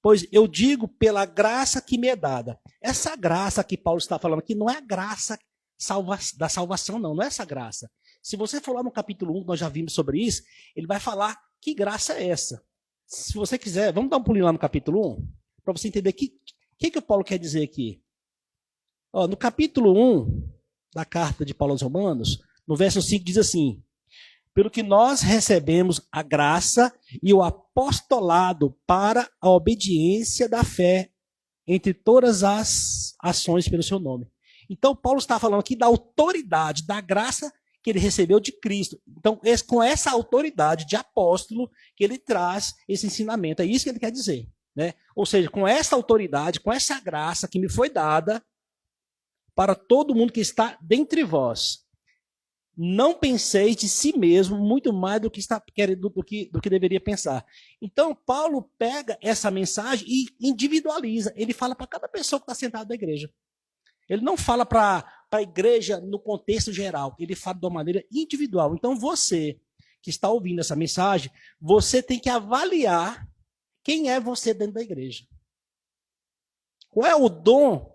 pois eu digo pela graça que me é dada. Essa graça que Paulo está falando aqui não é a graça da salvação, não é essa graça. Se você for lá no capítulo 1, nós já vimos sobre isso, ele vai falar que graça é essa. Se você quiser, vamos dar um pulinho lá no capítulo 1, para você entender o que o Paulo quer dizer aqui. Ó, no capítulo 1 da carta de Paulo aos Romanos, no verso 5 diz assim: pelo que nós recebemos a graça e o apostolado para a obediência da fé entre todas as ações pelo seu nome. Então, Paulo está falando aqui da autoridade, da graça que ele recebeu de Cristo. Então, com essa autoridade de apóstolo que ele traz esse ensinamento. É isso que ele quer dizer. né? Ou seja, com essa autoridade, com essa graça que me foi dada para todo mundo que está dentre vós. Não penseis de si mesmo muito mais do que está querendo, do que deveria pensar. Então, Paulo pega essa mensagem e individualiza. Ele fala para cada pessoa que está sentada na igreja. Ele não fala para a igreja no contexto geral. Ele fala de uma maneira individual. Então, você que está ouvindo essa mensagem, você tem que avaliar quem é você dentro da igreja. Qual é o dom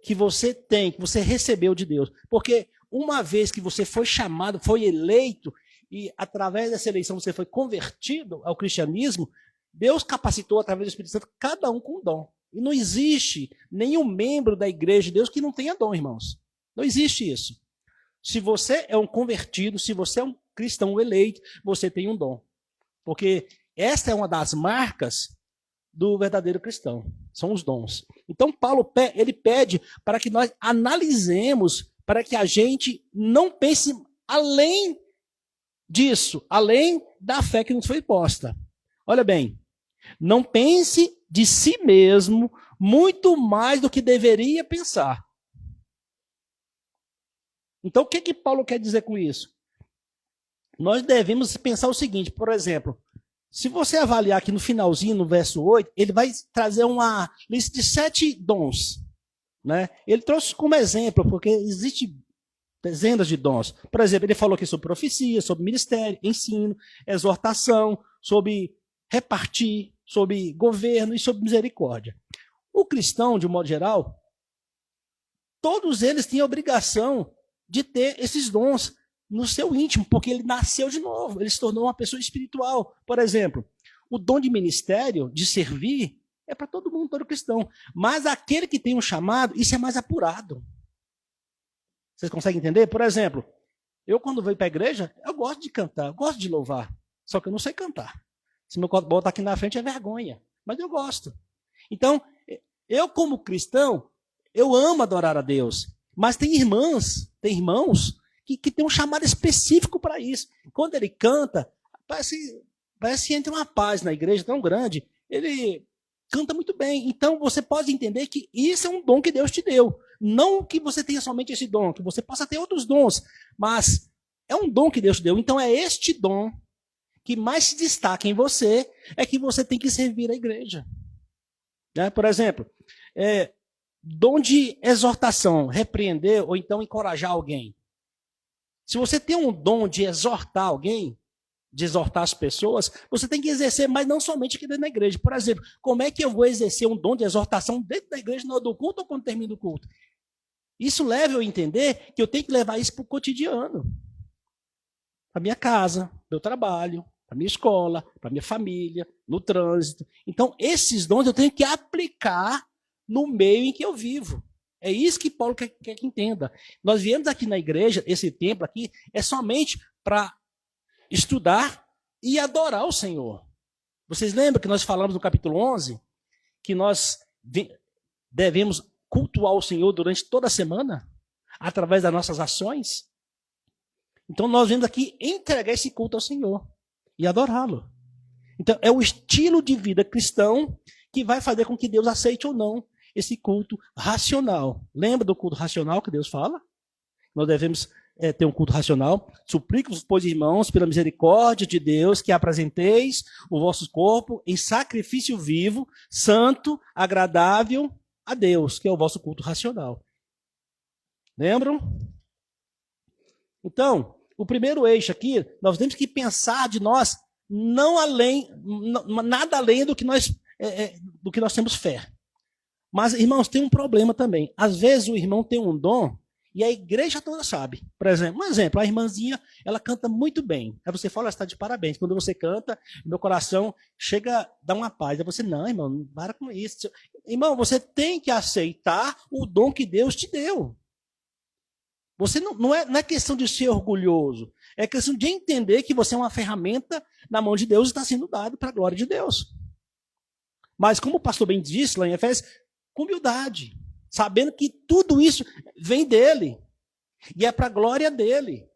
que você tem, que você recebeu de Deus? Porque uma vez que você foi chamado, foi eleito, e através dessa eleição você foi convertido ao cristianismo, Deus capacitou através do Espírito Santo cada um com um dom. E não existe nenhum membro da igreja de Deus que não tenha dom, irmãos. Não existe isso. Se você é um convertido, se você é um cristão eleito, você tem um dom. Porque esta é uma das marcas do verdadeiro cristão. São os dons. Então, Paulo ele pede para que nós analisemos, para que a gente não pense além disso, além da fé que nos foi posta. Olha bem, não pense de si mesmo muito mais do que deveria pensar. Então, o que Paulo quer dizer com isso? Nós devemos pensar o seguinte, por exemplo, se você avaliar aqui no finalzinho, no verso 8, ele vai trazer uma lista de 7 dons. Né? Ele trouxe como exemplo, porque existem dezenas de dons. Por exemplo, ele falou aqui sobre profecia, sobre ministério, ensino, exortação, sobre repartir, sobre governo e sobre misericórdia. O cristão, de um modo geral, todos eles têm a obrigação de ter esses dons no seu íntimo, porque ele nasceu de novo, ele se tornou uma pessoa espiritual. Por exemplo, o dom de ministério, de servir, é para todo mundo, todo cristão. Mas aquele que tem um chamado, isso é mais apurado. Vocês conseguem entender? Por exemplo, eu quando venho para a igreja, eu gosto de cantar, eu gosto de louvar, só que eu não sei cantar. Se meu copo botar aqui na frente é vergonha, mas eu gosto. Então, eu como cristão, eu amo adorar a Deus, mas tem irmãos que tem um chamado específico para isso. Quando ele canta, parece que entra uma paz na igreja tão grande, ele canta muito bem. Então você pode entender que isso é um dom que Deus te deu. Não que você tenha somente esse dom, que você possa ter outros dons, mas é um dom que Deus te deu. Então é este dom que mais se destaca em você, é que você tem que servir a igreja. Né? Por exemplo, dom de exortação, repreender ou então encorajar alguém. Se você tem um dom de exortar alguém, de exortar as pessoas, você tem que exercer, mas não somente aqui dentro da igreja. Por exemplo, como é que eu vou exercer um dom de exortação dentro da igreja, na hora do culto ou quando termina o culto? Isso leva eu a entender que eu tenho que levar isso para o cotidiano. Para minha casa, meu trabalho, para minha escola, para minha família, no trânsito. Então, esses dons eu tenho que aplicar no meio em que eu vivo. É isso que Paulo quer que entenda. Nós viemos aqui na igreja, esse templo aqui, é somente para estudar e adorar o Senhor. Vocês lembram que nós falamos no capítulo 11 que nós devemos cultuar o Senhor durante toda a semana, através das nossas ações? Então nós vamos aqui entregar esse culto ao Senhor e adorá-lo. Então é o estilo de vida cristão que vai fazer com que Deus aceite ou não esse culto racional. Lembra do culto racional que Deus fala? Nós devemos ter um culto racional. Suplico-vos, pois, irmãos, pela misericórdia de Deus, que apresenteis o vosso corpo em sacrifício vivo, santo, agradável a Deus, que é o vosso culto racional. Lembram? Então, o primeiro eixo aqui, nós temos que pensar de nós nada além do que nós temos fé. Mas, irmãos, tem um problema também. Às vezes o irmão tem um dom e a igreja toda sabe. Por exemplo, a irmãzinha, ela canta muito bem. Aí você fala, ela está de parabéns. Quando você canta, meu coração chega a dar uma paz. Aí você, não, irmão, não para com isso. Irmão, você tem que aceitar o dom que Deus te deu. Você não é questão de ser orgulhoso. É questão de entender que você é uma ferramenta na mão de Deus e está sendo dado para a glória de Deus. Mas como o pastor bem disse lá em Efésios, com humildade, sabendo que tudo isso vem dele e é para a glória dele.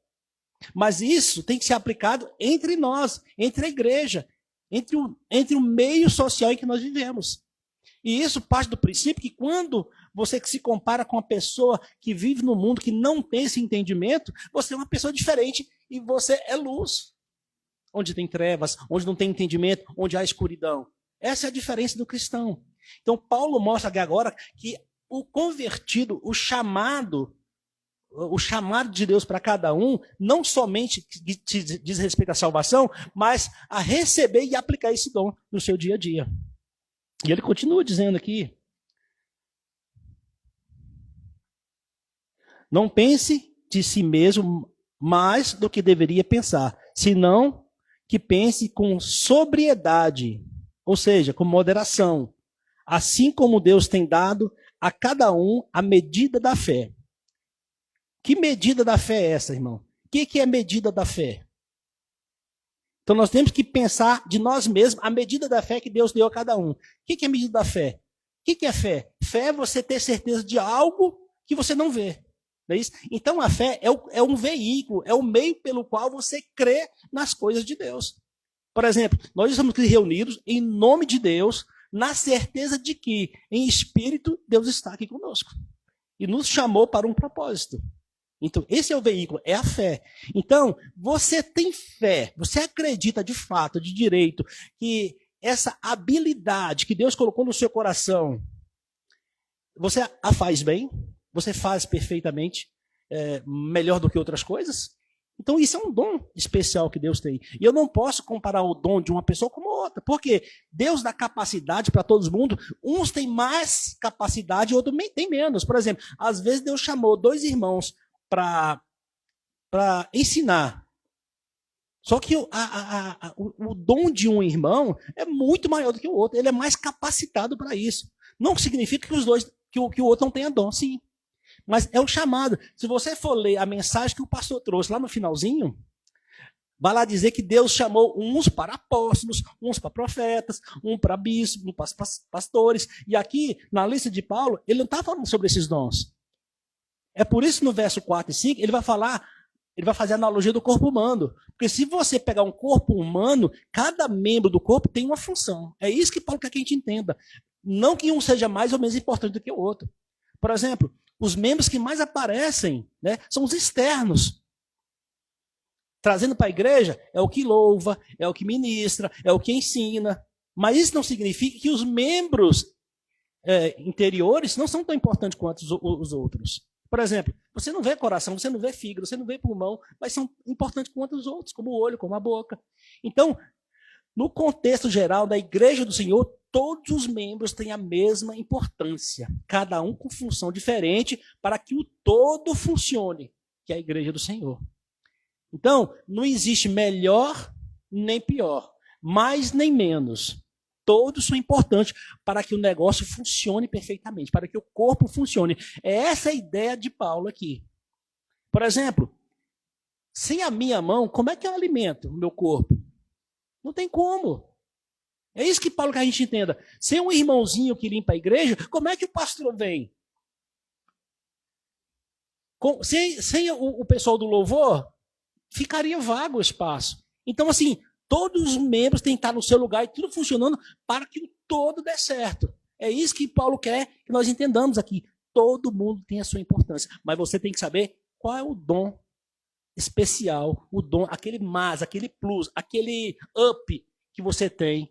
Mas isso tem que ser aplicado entre nós, entre a igreja. entre o meio social em que nós vivemos. E isso parte do princípio que quando você se compara com uma pessoa que vive no mundo, que não tem esse entendimento, você é uma pessoa diferente e você é luz. Onde tem trevas, onde não tem entendimento, onde há escuridão. Essa é a diferença do cristão. Então, Paulo mostra aqui agora que o convertido, o chamado de Deus para cada um, não somente diz respeito à salvação, mas a receber e aplicar esse dom no seu dia a dia. E ele continua dizendo aqui: não pense de si mesmo mais do que deveria pensar, senão que pense com sobriedade, ou seja, com moderação, assim como Deus tem dado a cada um a medida da fé. Que medida da fé é essa, irmão? O que é medida da fé? Então nós temos que pensar de nós mesmos a medida da fé que Deus deu a cada um. O que é medida da fé? O que é fé? Fé é você ter certeza de algo que você não vê. Não é isso? Então a fé é um veículo, é o meio pelo qual você crê nas coisas de Deus. Por exemplo, nós estamos aqui reunidos em nome de Deus, na certeza de que, em espírito, Deus está aqui conosco. E nos chamou para um propósito. Então, esse é o veículo, é a fé. Então, você tem fé, você acredita de fato, de direito, que essa habilidade que Deus colocou no seu coração, você a faz bem, você faz perfeitamente, melhor do que outras coisas. Então, isso é um dom especial que Deus tem. E eu não posso comparar o dom de uma pessoa com outra, porque Deus dá capacidade para todo mundo. Uns têm mais capacidade e outros têm menos. Por exemplo, às vezes Deus chamou 2 irmãos para ensinar. Só que o dom de um irmão é muito maior do que o outro. Ele é mais capacitado para isso. Não significa que os dois, que o outro não tenha dom, sim. Mas é o chamado. Se você for ler a mensagem que o pastor trouxe lá no finalzinho, vai lá dizer que Deus chamou uns para apóstolos, uns para profetas, um para bispos, um para pastores. E aqui, na lista de Paulo, ele não está falando sobre esses dons. É por isso que no verso 4 e 5, ele vai fazer a analogia do corpo humano. Porque se você pegar um corpo humano, cada membro do corpo tem uma função. É isso que Paulo quer que a gente entenda. Não que um seja mais ou menos importante do que o outro. Por exemplo, os membros que mais aparecem, né, são os externos. Trazendo para a igreja, é o que louva, é o que ministra, é o que ensina. Mas isso não significa que os membros interiores não são tão importantes quanto os outros. Por exemplo, você não vê coração, você não vê fígado, você não vê pulmão, mas são importantes quanto os outros, como o olho, como a boca. Então, no contexto geral da igreja do Senhor, todos os membros têm a mesma importância, cada um com função diferente para que o todo funcione, que é a igreja do Senhor. Então, não existe melhor nem pior, mais nem menos. Todos são importantes para que o negócio funcione perfeitamente, para que o corpo funcione. É essa a ideia de Paulo aqui. Por exemplo, sem a minha mão, como é que eu alimento o meu corpo? Não tem como. É isso que Paulo quer que a gente entenda. Sem um irmãozinho que limpa a igreja, como é que o pastor vem? Sem o pessoal do louvor, ficaria vago o espaço. Então, assim, todos os membros têm que estar no seu lugar e tudo funcionando para que o todo dê certo. É isso que Paulo quer que nós entendamos aqui. Todo mundo tem a sua importância, mas você tem que saber qual é o dom especial, o dom, aquele mais, aquele plus, aquele up que você tem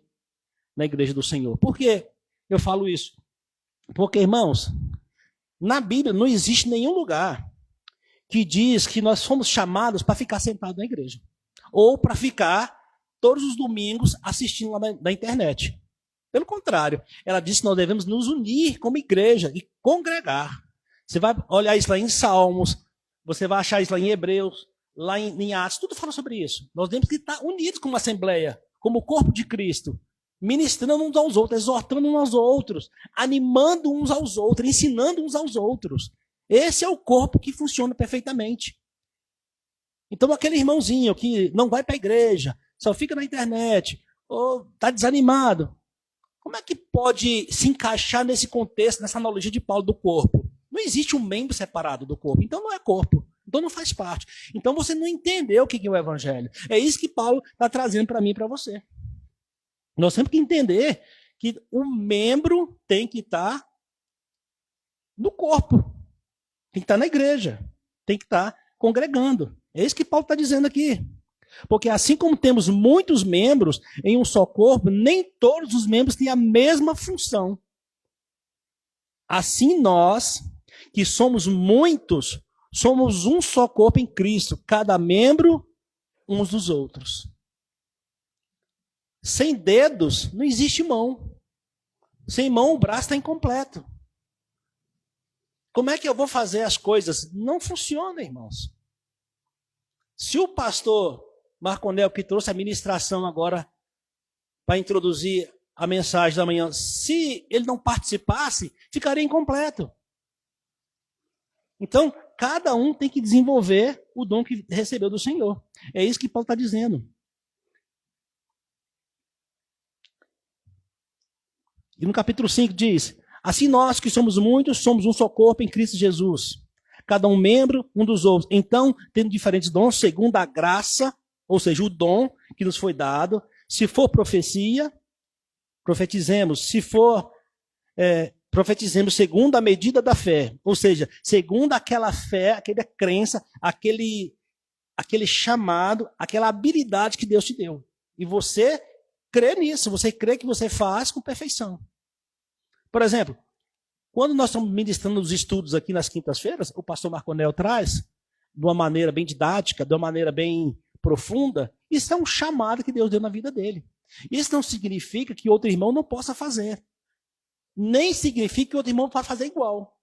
na igreja do Senhor. Por que eu falo isso? Porque, irmãos, na Bíblia não existe nenhum lugar que diz que nós fomos chamados para ficar sentados na igreja. Ou para ficar todos os domingos assistindo lá na internet. Pelo contrário, ela diz que nós devemos nos unir como igreja e congregar. Você vai olhar isso lá em Salmos, você vai achar isso lá em Hebreus, lá em Atos, tudo fala sobre isso. Nós temos que estar unidos como assembleia, como corpo de Cristo, ministrando uns aos outros, exortando uns aos outros, animando uns aos outros, ensinando uns aos outros. Esse é o corpo que funciona perfeitamente. Então, aquele irmãozinho que não vai para a igreja, só fica na internet, ou está desanimado, como é que pode se encaixar nesse contexto, nessa analogia de Paulo do corpo? Não existe um membro separado do corpo, então não é corpo, então não faz parte. Então você não entendeu o que é o evangelho. É isso que Paulo está trazendo para mim e para você. Nós temos que entender que o membro tem que estar no corpo, tem que estar na igreja, tem que estar congregando. É isso que Paulo está dizendo aqui. Porque assim como temos muitos membros em um só corpo, nem todos os membros têm a mesma função. Assim nós, que somos muitos, somos um só corpo em Cristo, cada membro uns dos outros. Sem dedos não existe mão. Sem mão o braço está incompleto. Como é que eu vou fazer as coisas? Não funciona, irmãos. Se o pastor Marconel, que trouxe a ministração agora para introduzir a mensagem da manhã, se ele não participasse, ficaria incompleto. Então, cada um tem que desenvolver o dom que recebeu do Senhor. É isso que Paulo está dizendo. E no capítulo 5 diz: assim nós que somos muitos, somos um só corpo em Cristo Jesus. Cada um membro, um dos outros. Então, tendo diferentes dons, segundo a graça, ou seja, o dom que nos foi dado. Se for profecia, profetizemos. Se for, profetizemos segundo a medida da fé. Ou seja, segundo aquela fé, aquela crença, aquele chamado, aquela habilidade que Deus te deu. E você crê nisso, você crê que você faz com perfeição. Por exemplo, quando nós estamos ministrando os estudos aqui nas quintas-feiras, o pastor Marconel traz, de uma maneira bem didática, de uma maneira bem profunda, isso é um chamado que Deus deu na vida dele. Isso não significa que outro irmão não possa fazer. Nem significa que outro irmão possa fazer igual.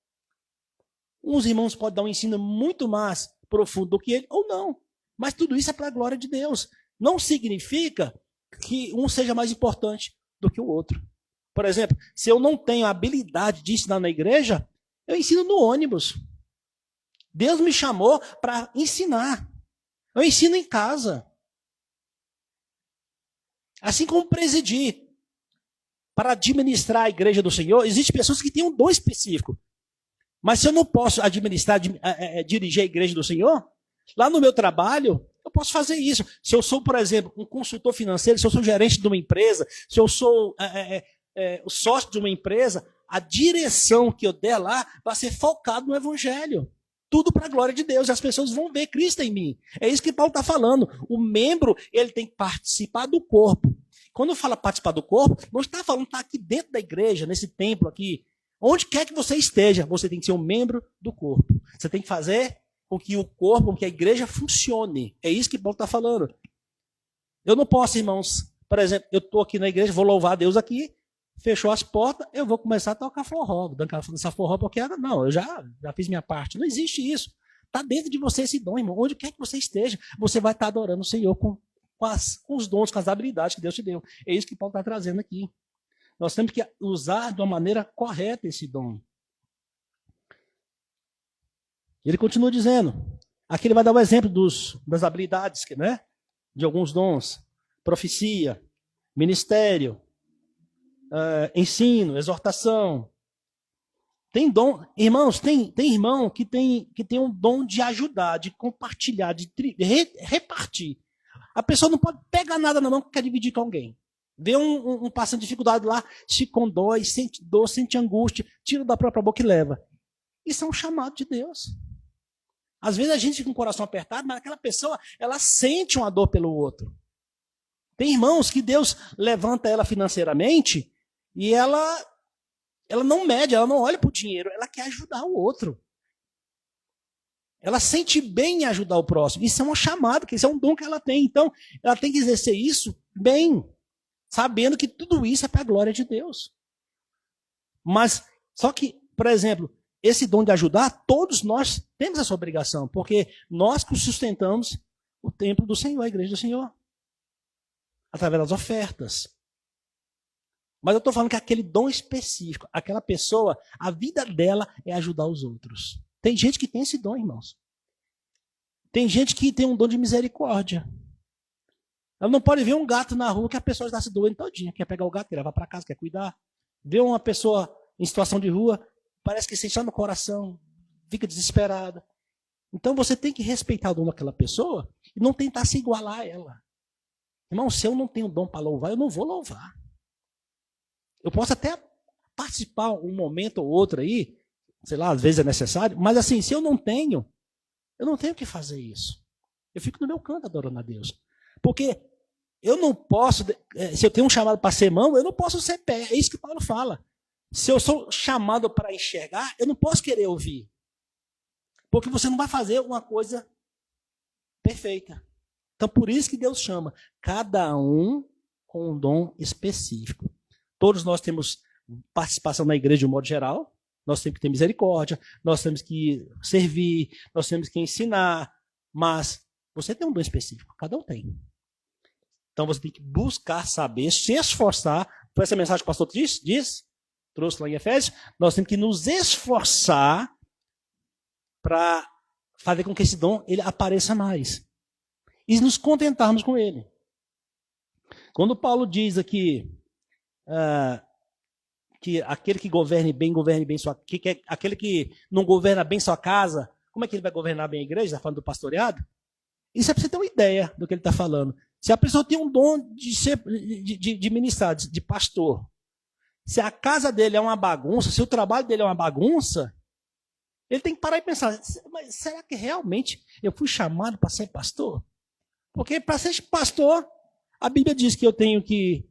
Uns irmãos podem dar um ensino muito mais profundo do que ele, ou não. Mas tudo isso é para a glória de Deus. Não significa que um seja mais importante do que o outro. Por exemplo, se eu não tenho a habilidade de ensinar na igreja, eu ensino no ônibus. Deus me chamou para ensinar. Eu ensino em casa. Assim como presidir. Para administrar a igreja do Senhor, existem pessoas que têm um dom específico. Mas se eu não posso administrar, dirigir a igreja do Senhor, lá no meu trabalho, eu posso fazer isso. Se eu sou, por exemplo, um consultor financeiro, se eu sou gerente de uma empresa, se eu sou o sócio de uma empresa, a direção que eu der lá vai ser focado no evangelho. Tudo para a glória de Deus. E as pessoas vão ver Cristo em mim. É isso que Paulo está falando. O membro, ele tem que participar do corpo. Quando fala participar do corpo, não está falando estar aqui dentro da igreja, nesse templo aqui. Onde quer que você esteja, você tem que ser um membro do corpo. Você tem que fazer com que o corpo, com que a igreja funcione. É isso que Paulo está falando. Eu não posso, irmãos, por exemplo, eu estou aqui na igreja, vou louvar a Deus aqui, fechou as portas, eu vou começar a tocar forró, dançar forró porque não, eu já fiz minha parte. Não existe isso. Está dentro de você esse dom, irmão. Onde quer que você esteja, você vai estar adorando o Senhor com os dons, com as habilidades que Deus te deu. É isso que Paulo está trazendo aqui. Nós temos que usar de uma maneira correta esse dom. Ele continua dizendo, aqui ele vai dar o exemplo das habilidades, né? De alguns dons. Profecia, ministério, ensino, exortação. Tem dom, irmãos, tem irmão que tem um dom de ajudar, de compartilhar, de repartir. A pessoa não pode pegar nada na mão que quer dividir com alguém. Vê um passando dificuldade lá, se condói, sente dor, sente angústia, tira da própria boca e leva. Isso é um chamado de Deus. Às vezes a gente fica com o coração apertado, mas aquela pessoa, ela sente uma dor pelo outro. Tem irmãos que Deus levanta ela financeiramente e ela não mede, ela não olha para o dinheiro, ela quer ajudar o outro. Ela sente bem em ajudar o próximo. Isso é uma chamada, isso é um dom que ela tem. Então, ela tem que exercer isso bem, sabendo que tudo isso é para a glória de Deus. Mas, só que, por exemplo, esse dom de ajudar, todos nós temos essa obrigação, porque nós que sustentamos o templo do Senhor, a igreja do Senhor, através das ofertas. Mas eu estou falando que aquele dom específico, aquela pessoa, a vida dela é ajudar os outros. Tem gente que tem esse dom, irmãos. Tem gente que tem um dom de misericórdia. Ela não pode ver um gato na rua que a pessoa está se doendo todinha. Quer pegar o gato, quer levar para casa, quer cuidar. Vê uma pessoa em situação de rua, parece que sente só no coração, fica desesperada. Então você tem que respeitar o dom daquela pessoa e não tentar se igualar a ela. Irmão, se eu não tenho dom para louvar, eu não vou louvar. Eu posso até participar um momento ou outro aí, sei lá, às vezes é necessário, mas assim, se eu não tenho que fazer isso. Eu fico no meu canto adorando a Deus. Porque eu não posso, se eu tenho um chamado para ser mão, eu não posso ser pé. É isso que Paulo fala. Se eu sou chamado para enxergar, eu não posso querer ouvir. Porque você não vai fazer uma coisa perfeita. Então, por isso que Deus chama cada um com um dom específico. Todos nós temos participação na igreja de um modo geral. Nós temos que ter misericórdia, nós temos que servir, nós temos que ensinar. Mas você tem um dom específico, cada um tem. Então você tem que buscar saber, se esforçar. Foi essa mensagem que o pastor trouxe lá em Efésios. Nós temos que nos esforçar para fazer com que esse dom ele apareça mais. E nos contentarmos com ele. Quando Paulo diz aqui que aquele que governe bem sua casa, aquele que não governa bem sua casa, como é que ele vai governar bem a igreja? Está falando do pastoreado? Isso é para você ter uma ideia do que ele está falando. Se a pessoa tem um dom de ministrar, de pastor, se a casa dele é uma bagunça, se o trabalho dele é uma bagunça, ele tem que parar e pensar, mas será que realmente eu fui chamado para ser pastor? Porque para ser pastor, a Bíblia diz que eu tenho que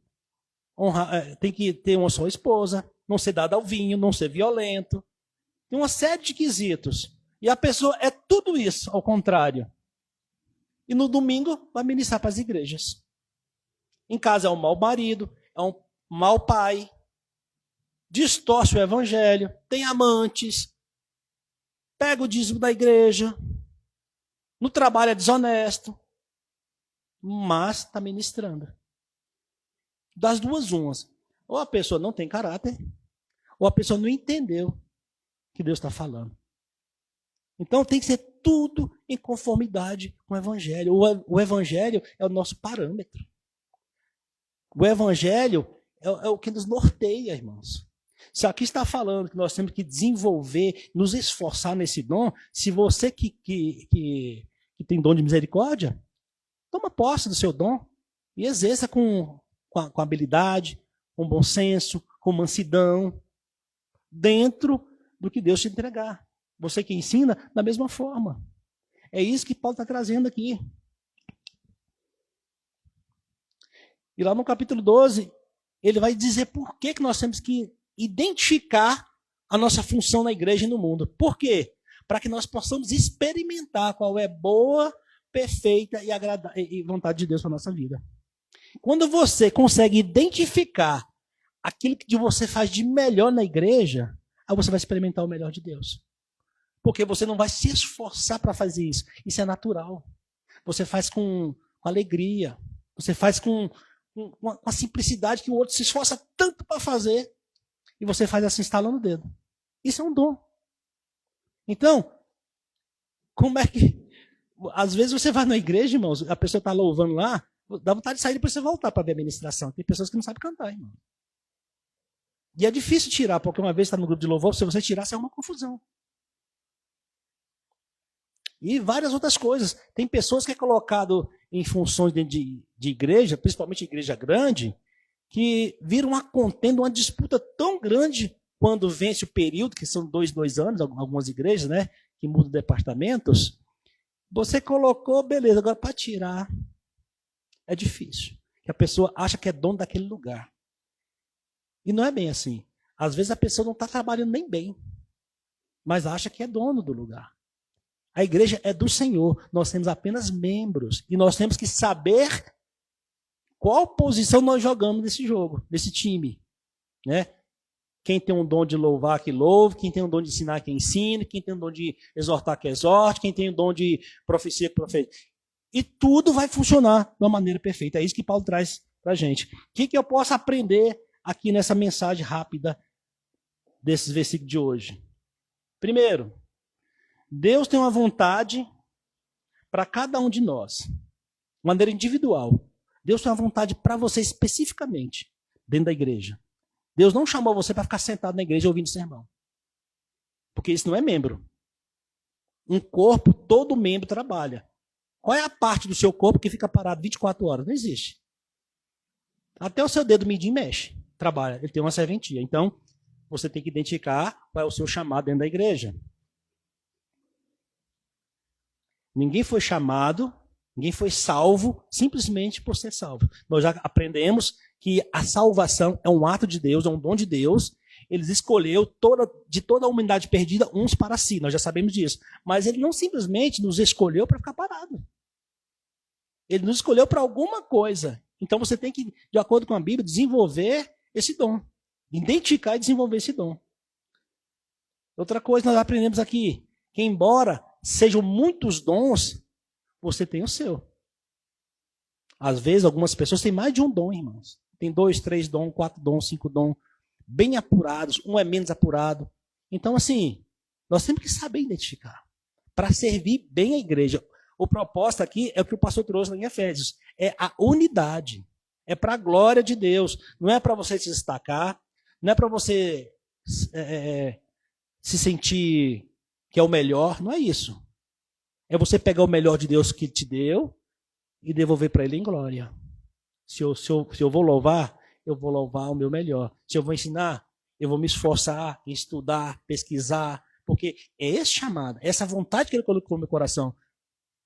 honrar, tem que ter uma só esposa, não ser dado ao vinho, não ser violento. Tem uma série de quesitos. E a pessoa é tudo isso, ao contrário. E no domingo vai ministrar para as igrejas. Em casa é um mau marido, é um mau pai, distorce o evangelho, tem amantes, pega o dízimo da igreja, no trabalho é desonesto, mas está ministrando. Das duas umas. Ou a pessoa não tem caráter, ou a pessoa não entendeu o que Deus está falando. Então tem que ser tudo em conformidade com o Evangelho. O Evangelho é o nosso parâmetro. O Evangelho é o que nos norteia, irmãos. Se aqui está falando que nós temos que desenvolver, nos esforçar nesse dom, se você que tem dom de misericórdia, toma posse do seu dom e exerça com habilidade, com bom senso, com mansidão, dentro do que Deus te entregar. Você que ensina, da mesma forma. É isso que Paulo está trazendo aqui. E lá no capítulo 12, ele vai dizer por que nós temos que identificar a nossa função na igreja e no mundo. Por quê? Para que nós possamos experimentar qual é boa, perfeita e vontade de Deus para a nossa vida. Quando você consegue identificar aquilo que você faz de melhor na igreja, aí você vai experimentar o melhor de Deus. Porque você não vai se esforçar para fazer isso. Isso é natural. Você faz com alegria. Você faz com a simplicidade que o outro se esforça tanto para fazer. E você faz assim, estalando o dedo. Isso é um dom. Então, como é que... Às vezes você vai na igreja, irmãos, a pessoa está louvando lá, dá vontade de sair e depois você voltar para ver a ministração. Tem pessoas que não sabem cantar, irmão. E é difícil tirar, porque uma vez está no grupo de louvor, se você tirar, você é uma confusão. E várias outras coisas. Tem pessoas que é colocado em funções de igreja, principalmente igreja grande, que vira uma contenda, uma disputa tão grande quando vence o período, que são 2 anos, algumas igrejas, né, que mudam departamentos. Você colocou, beleza, agora para tirar é difícil. Que a pessoa acha que é dono daquele lugar. E não é bem assim. Às vezes a pessoa não está trabalhando nem bem, mas acha que é dono do lugar. A igreja é do Senhor, nós temos apenas membros. E nós temos que saber qual posição nós jogamos nesse jogo, nesse time. Né? Quem tem um dom de louvar, que louve. Quem tem um dom de ensinar, que ensine. Quem tem um dom de exortar, que exorte. Quem tem um dom de profecia, que profetize. E tudo vai funcionar de uma maneira perfeita. É isso que Paulo traz para a gente. O que eu posso aprender aqui nessa mensagem rápida desses versículos de hoje? Primeiro, Deus tem uma vontade para cada um de nós, de maneira individual. Deus tem uma vontade para você especificamente, dentro da igreja. Deus não chamou você para ficar sentado na igreja ouvindo sermão. Porque isso não é membro. Um corpo, todo membro trabalha. Qual é a parte do seu corpo que fica parado 24 horas? Não existe. Até o seu dedo mindinho mexe. trabalha? Ele tem uma serventia. Então, você tem que identificar qual é o seu chamado dentro da igreja. Ninguém foi chamado, ninguém foi salvo simplesmente por ser salvo. Nós já aprendemos que a salvação é um ato de Deus, é um dom de Deus. Ele escolheu de toda a humanidade perdida uns para si, nós já sabemos disso. Mas ele não simplesmente nos escolheu para ficar parado. Ele nos escolheu para alguma coisa. Então você tem que, de acordo com a Bíblia, desenvolver esse dom. Identificar e desenvolver esse dom. Outra coisa nós aprendemos aqui, que embora sejam muitos dons, você tem o seu. Às vezes, algumas pessoas têm mais de um dom, irmãos. Tem 2, 3 dons, 4 dons, 5 dons, bem apurados, um é menos apurado. Então, assim, nós temos que saber identificar, para servir bem a igreja. O propósito aqui é o que o pastor trouxe lá em Efésios, é a unidade, é para a glória de Deus, não é para você se destacar, não é para você se sentir que é o melhor, não é isso. É você pegar o melhor de Deus que te deu e devolver para ele em glória. Se eu vou louvar, eu vou louvar o meu melhor. Se eu vou ensinar, eu vou me esforçar em estudar, pesquisar, porque é esse chamado, essa vontade que ele colocou no meu coração.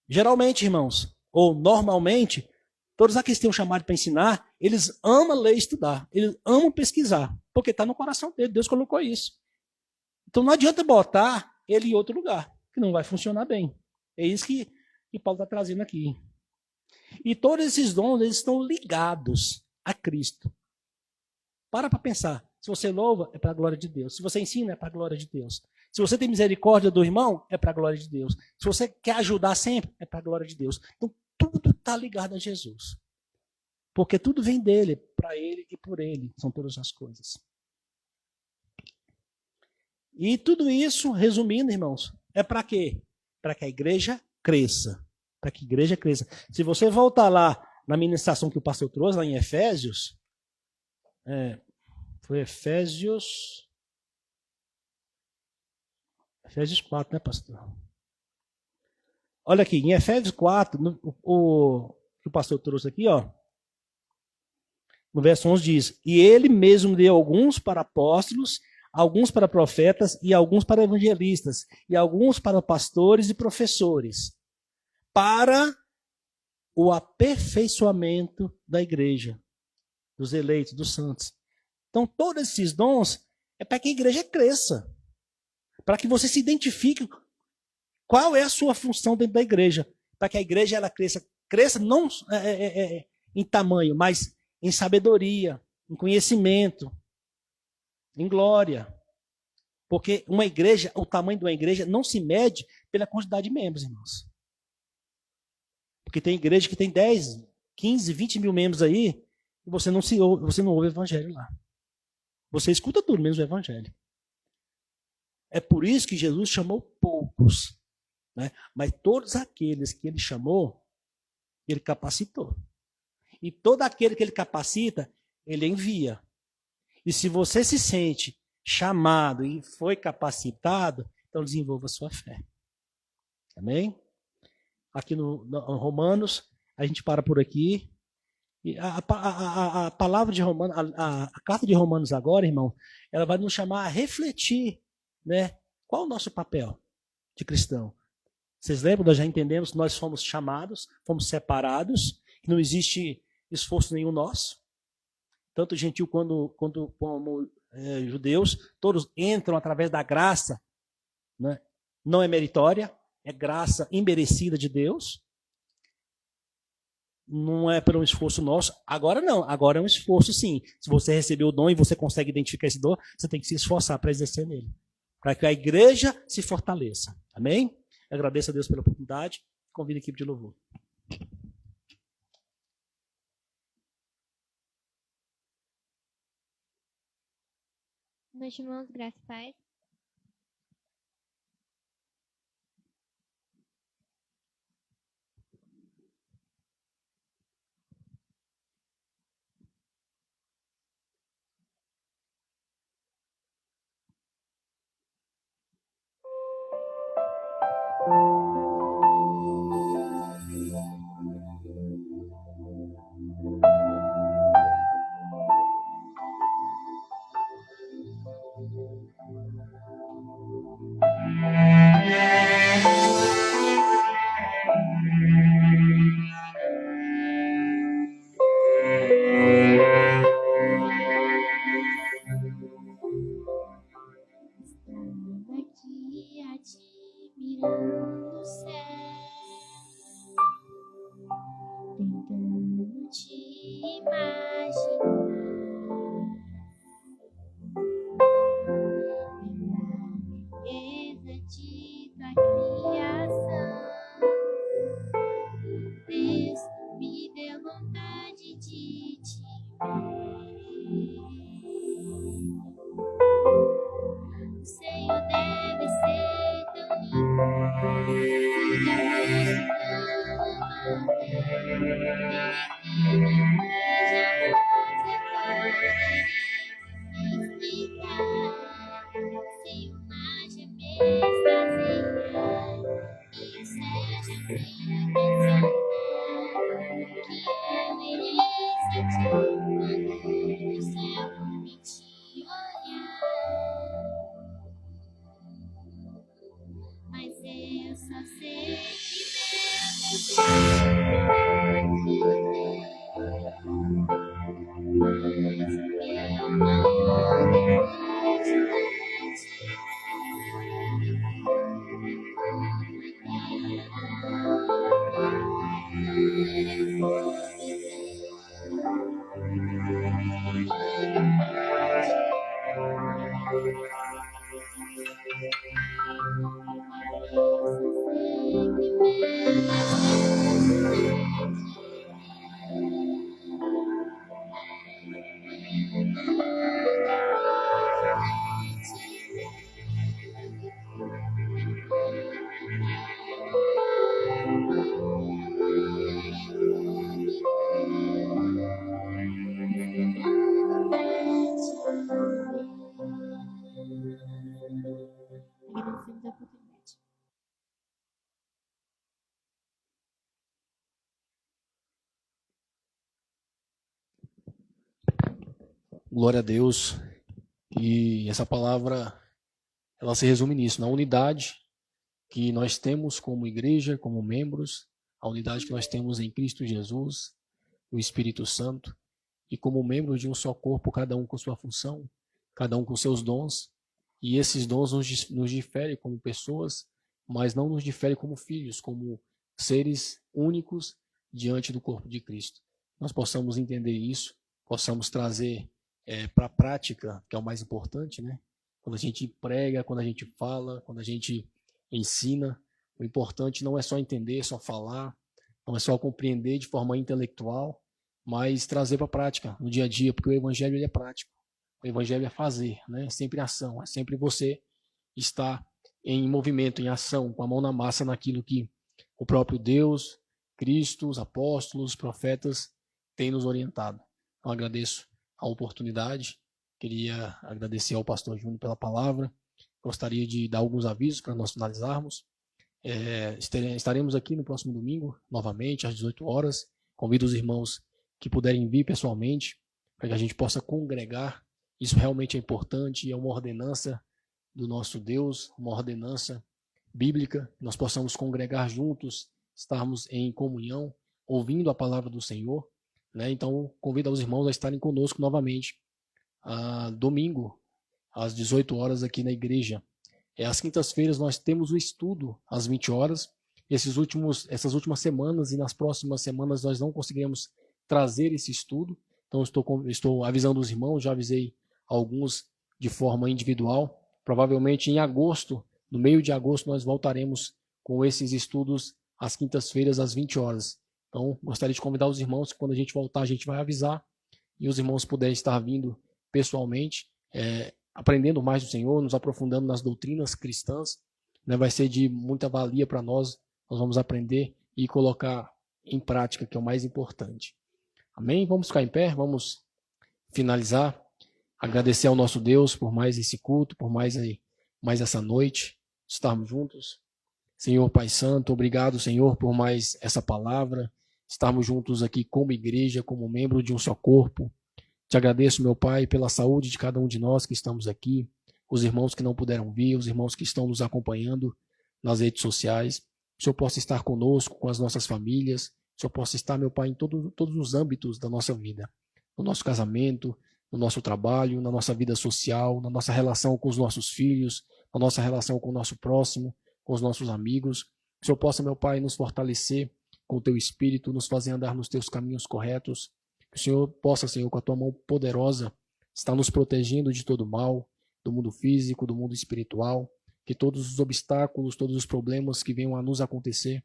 Geralmente, irmãos, ou normalmente, todos aqueles que têm um chamado para ensinar, eles amam ler e estudar, eles amam pesquisar, porque está no coração dele, Deus colocou isso. Então não adianta botar ele em outro lugar, que não vai funcionar bem. É isso que Paulo está trazendo aqui. E todos esses dons, eles estão ligados a Cristo. Para pensar. Se você louva, é para a glória de Deus. Se você ensina, é para a glória de Deus. Se você tem misericórdia do irmão, é para a glória de Deus. Se você quer ajudar sempre, é para a glória de Deus. Então, tudo está ligado a Jesus. Porque tudo vem dele, para ele e por ele. São todas as coisas. E tudo isso, resumindo, irmãos, é para quê? Para que a igreja cresça. Para que a igreja cresça. Se você voltar lá na ministração que o pastor trouxe, lá em Efésios, foi Efésios 4, né, pastor? Olha aqui, em Efésios 4, o que o pastor trouxe aqui, ó, no verso 11 diz: E ele mesmo deu alguns para apóstolos, alguns para profetas, e alguns para evangelistas, e alguns para pastores e professores, para o aperfeiçoamento da igreja, dos eleitos, dos santos. Então, todos esses dons é para que a igreja cresça, para que você se identifique qual é a sua função dentro da igreja, para que a igreja ela cresça não em tamanho, mas em sabedoria, em conhecimento, em glória. Porque uma igreja, o tamanho de uma igreja não se mede pela quantidade de membros, irmãos. Porque tem igreja que tem 10, 15, 20 mil membros aí, e você não ouve o evangelho lá. Você escuta tudo, menos o evangelho. É por isso que Jesus chamou poucos. Né? Mas todos aqueles que ele chamou, ele capacitou. E todo aquele que ele capacita, ele envia. E se você se sente chamado e foi capacitado, então desenvolva a sua fé. Amém? Aqui no Romanos, a gente para por aqui. E a palavra de Romanos, a carta de Romanos agora, irmão, ela vai nos chamar a refletir, né? Qual o nosso papel de cristão? Vocês lembram? Nós já entendemos que nós fomos chamados, fomos separados, que não existe esforço nenhum nosso. Tanto gentil como judeus, todos entram através da graça, né? Não é meritória, é graça imerecida de Deus. Não é pelo esforço nosso. Agora não, agora é um esforço sim. Se você recebeu o dom e você consegue identificar esse dom, você tem que se esforçar para exercer nele. Para que a igreja se fortaleça. Amém? Eu agradeço a Deus pela oportunidade. Convido a equipe de louvor. Meus irmãos, graças e paz. de tua criação. Deus, me deu vontade de te ver. O Senhor deve ser tão lindo, de amor tão amável. Mas eu só sei agradecemos a oportunidade. Glória a Deus. E essa palavra, ela se resume nisso, na unidade que nós temos como igreja, como membros, a unidade que nós temos em Cristo Jesus, o Espírito Santo, e como membros de um só corpo, cada um com sua função, cada um com seus dons, e esses dons nos diferem como pessoas, mas não nos diferem como filhos, como seres únicos diante do corpo de Cristo. Nós possamos entender isso, possamos trazer para a prática, que é o mais importante, né? Quando a gente prega, quando a gente fala, quando a gente ensina, o importante não é só entender, só falar, não é só compreender de forma intelectual, mas trazer para a prática, no dia a dia, porque o evangelho ele é prático. O evangelho é fazer, né? É sempre ação, é sempre você estar em movimento, em ação, com a mão na massa naquilo que o próprio Deus, Cristo, os apóstolos, os profetas têm nos orientado. Então agradeço a oportunidade, queria agradecer ao pastor Júnior pela palavra, gostaria de dar alguns avisos para nós finalizarmos. Estaremos aqui no próximo domingo, novamente, às 18 horas. Convido os irmãos que puderem vir pessoalmente, para que a gente possa congregar. Isso realmente é importante, é uma ordenança do nosso Deus, uma ordenança bíblica, que nós possamos congregar juntos, estarmos em comunhão, ouvindo a palavra do Senhor, né? Então, convido os irmãos a estarem conosco novamente, domingo, às 18 horas aqui na igreja. Às quintas-feiras nós temos o estudo às 20 horas. Essas últimas semanas e nas próximas semanas nós não conseguiremos trazer esse estudo. Então estou avisando os irmãos, já avisei alguns de forma individual. Provavelmente em agosto, no meio de agosto, nós voltaremos com esses estudos às quintas-feiras às 20 horas. Então gostaria de convidar os irmãos que quando a gente voltar a gente vai avisar e os irmãos puderem estar vindo pessoalmente, aprendendo mais do Senhor, nos aprofundando nas doutrinas cristãs, né? Vai ser de muita valia para nós. Nós vamos aprender e colocar em prática, que é o mais importante. Amém? Vamos ficar em pé, vamos finalizar. Agradecer ao nosso Deus por mais esse culto, por mais essa noite, estarmos juntos. Senhor Pai Santo, obrigado, Senhor, por mais essa palavra, estarmos juntos aqui como igreja, como membro de um só corpo. Te agradeço, meu Pai, pela saúde de cada um de nós que estamos aqui, os irmãos que não puderam vir, os irmãos que estão nos acompanhando nas redes sociais. Que o Senhor possa estar conosco, com as nossas famílias. Que o Senhor possa estar, meu Pai, em todos os âmbitos da nossa vida. No nosso casamento, no nosso trabalho, na nossa vida social, na nossa relação com os nossos filhos, na nossa relação com o nosso próximo, com os nossos amigos. Que o Senhor possa, meu Pai, nos fortalecer com o Teu Espírito, nos fazer andar nos Teus caminhos corretos. Que o Senhor possa, Senhor, com a tua mão poderosa, estar nos protegendo de todo mal, do mundo físico, do mundo espiritual, que todos os obstáculos, todos os problemas que venham a nos acontecer,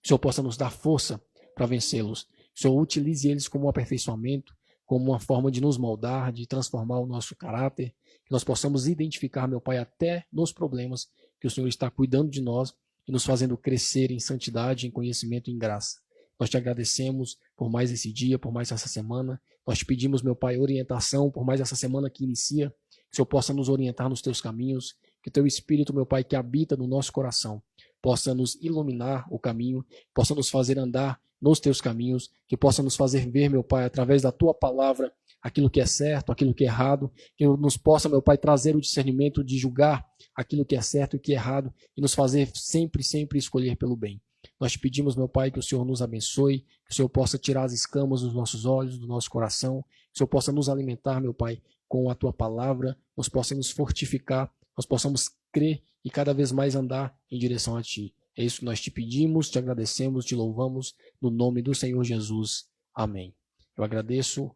o Senhor possa nos dar força para vencê-los. Que o Senhor utilize eles como um aperfeiçoamento, como uma forma de nos moldar, de transformar o nosso caráter, que nós possamos identificar, meu Pai, até nos problemas que o Senhor está cuidando de nós e nos fazendo crescer em santidade, em conhecimento e em graça. Nós te agradecemos por mais esse dia, por mais essa semana. Nós te pedimos, meu Pai, orientação por mais essa semana que inicia, que o Senhor possa nos orientar nos teus caminhos, que o teu Espírito, meu Pai, que habita no nosso coração, possa nos iluminar o caminho, possa nos fazer andar nos teus caminhos, que possa nos fazer ver, meu Pai, através da tua palavra, aquilo que é certo, aquilo que é errado, que nos possa, meu Pai, trazer o discernimento de julgar aquilo que é certo e o que é errado e nos fazer sempre, sempre escolher pelo bem. Nós te pedimos, meu Pai, que o Senhor nos abençoe, que o Senhor possa tirar as escamas dos nossos olhos, do nosso coração, que o Senhor possa nos alimentar, meu Pai, com a tua palavra, nos possa nos fortificar, nós possamos crer e cada vez mais andar em direção a ti. É isso que nós te pedimos, te agradecemos, te louvamos, no nome do Senhor Jesus. Amém. Eu agradeço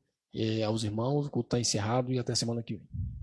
aos irmãos, o culto está encerrado e até semana que vem.